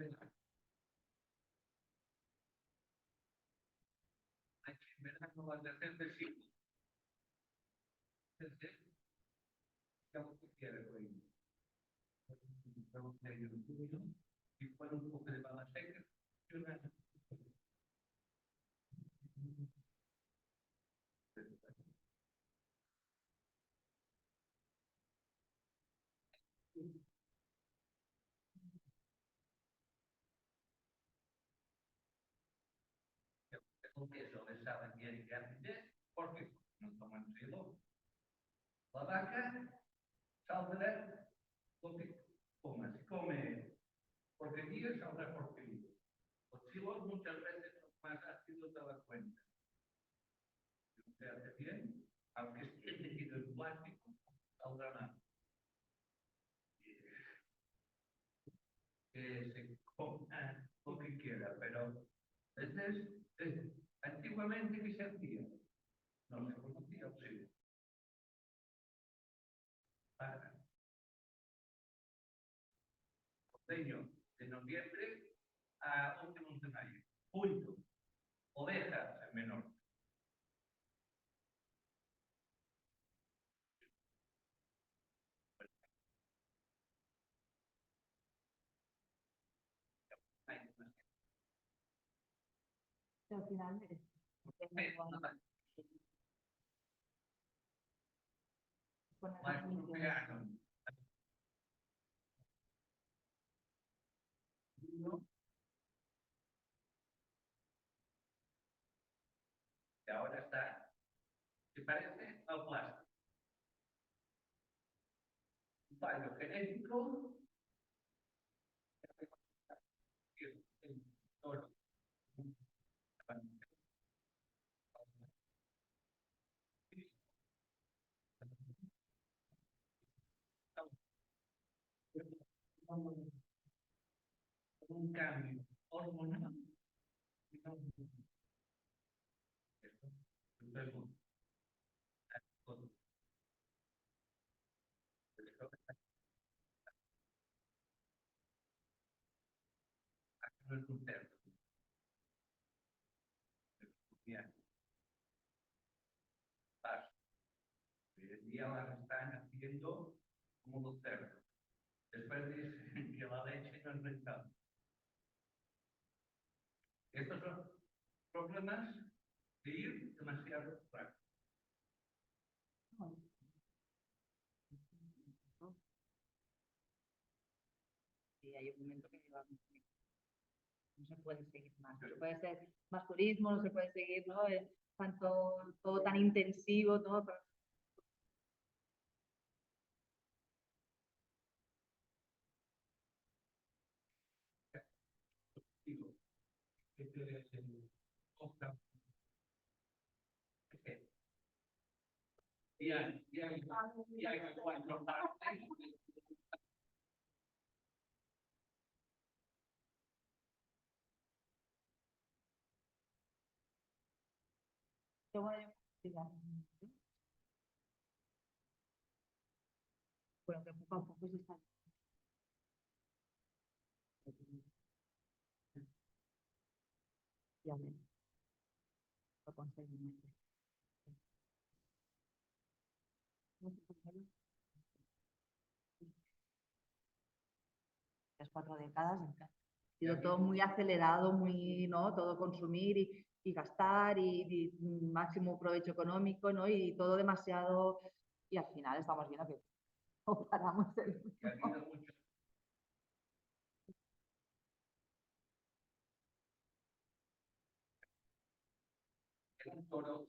no va a hacer de sí. Entonces, digamos que quiere, güey. Estamos medio en junio, y cuando un poco de bala seca, yo no. Eso les saben bien que hacer, porque no toman silo. La vaca saldrá lo que coma. Si come porquería, saldrá porquería. Los silos muchas veces son más ácidos de la cuenta. Si no se hace bien, aunque esté tejido en plástico, saldrá nada. Que se coma lo que quiera, pero antiguamente que se hacía, no se conocía el silo. De noviembre a últimos de mayo. Punto. Ovejas en menor. Al final es Más europeano. Y ahora está, se parece al plástico. Un fallo genético, un cambio hormonal. No es un cerdo. Bien. Hoy en día las están haciendo como los cerdos. Después dicen que la leche no es rentable. Estos son problemas de ir demasiado rápido. Sí, hay un momento que no se puede seguir más. No se puede ser más turismo, no se puede seguir, ¿no? Tanto, todo tan intensivo, todo. Digo, este es el Oscar. Y hay cuatro partes. Bueno, que poco a poco se está. Ya ven, lo conseguimos. Las 4 décadas ha sido todo muy acelerado, muy, ¿no? Todo consumir y gastar y máximo provecho económico, ¿no? Y todo demasiado, y al final estamos viendo que no paramos el Toro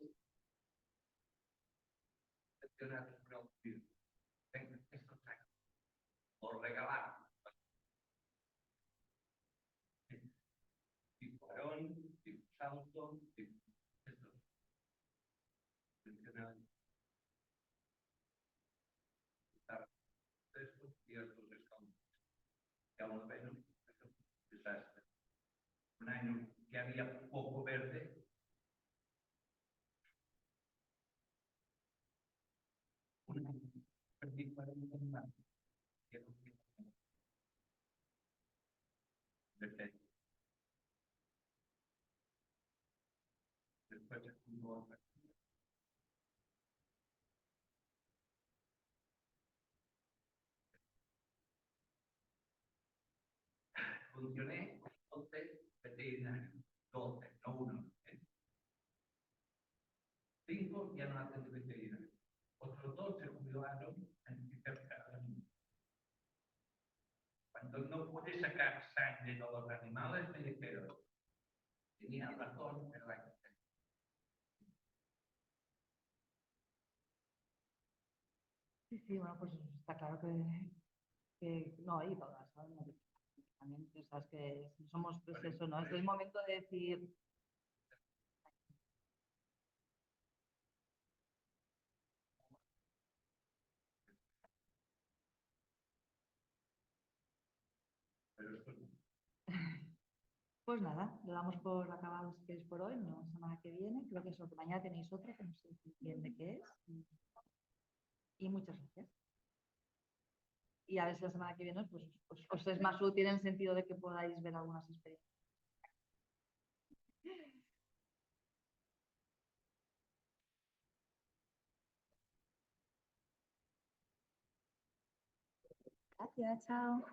funcionar sobre el virus. Tengo estos años. Por regalar. Tipo Aarón, tipo Salto, tipo estos. Funcionan. Esto y estos escampos. Ya lo ven, esto es un desastre. Un año que había poco verde. Un año perdí 40 más. Perfecto. Después de un funcioné 12 veterinarios, 12, no uno. 5 ya no hacen de veterinario. Otros 2 se jubilaron en hipercarga. Cuando no pude sacar sangre de los animales, me dijeron, tenía razón, pero hay que hacer. Sí, sí, bueno, pues está claro que no, y todas, ¿sabes? No, también, sabes que somos, pues eso, ¿no? Es el momento de decir, Pero esto pues nada, lo damos por acabado si queréis por hoy, no, la semana que viene, creo que eso, que mañana tenéis otra, que no sé bien de qué es, y muchas gracias. Y a ver si la semana que viene pues, os es más útil en el sentido de que podáis ver algunas experiencias. Gracias, chao.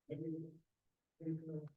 Thank you.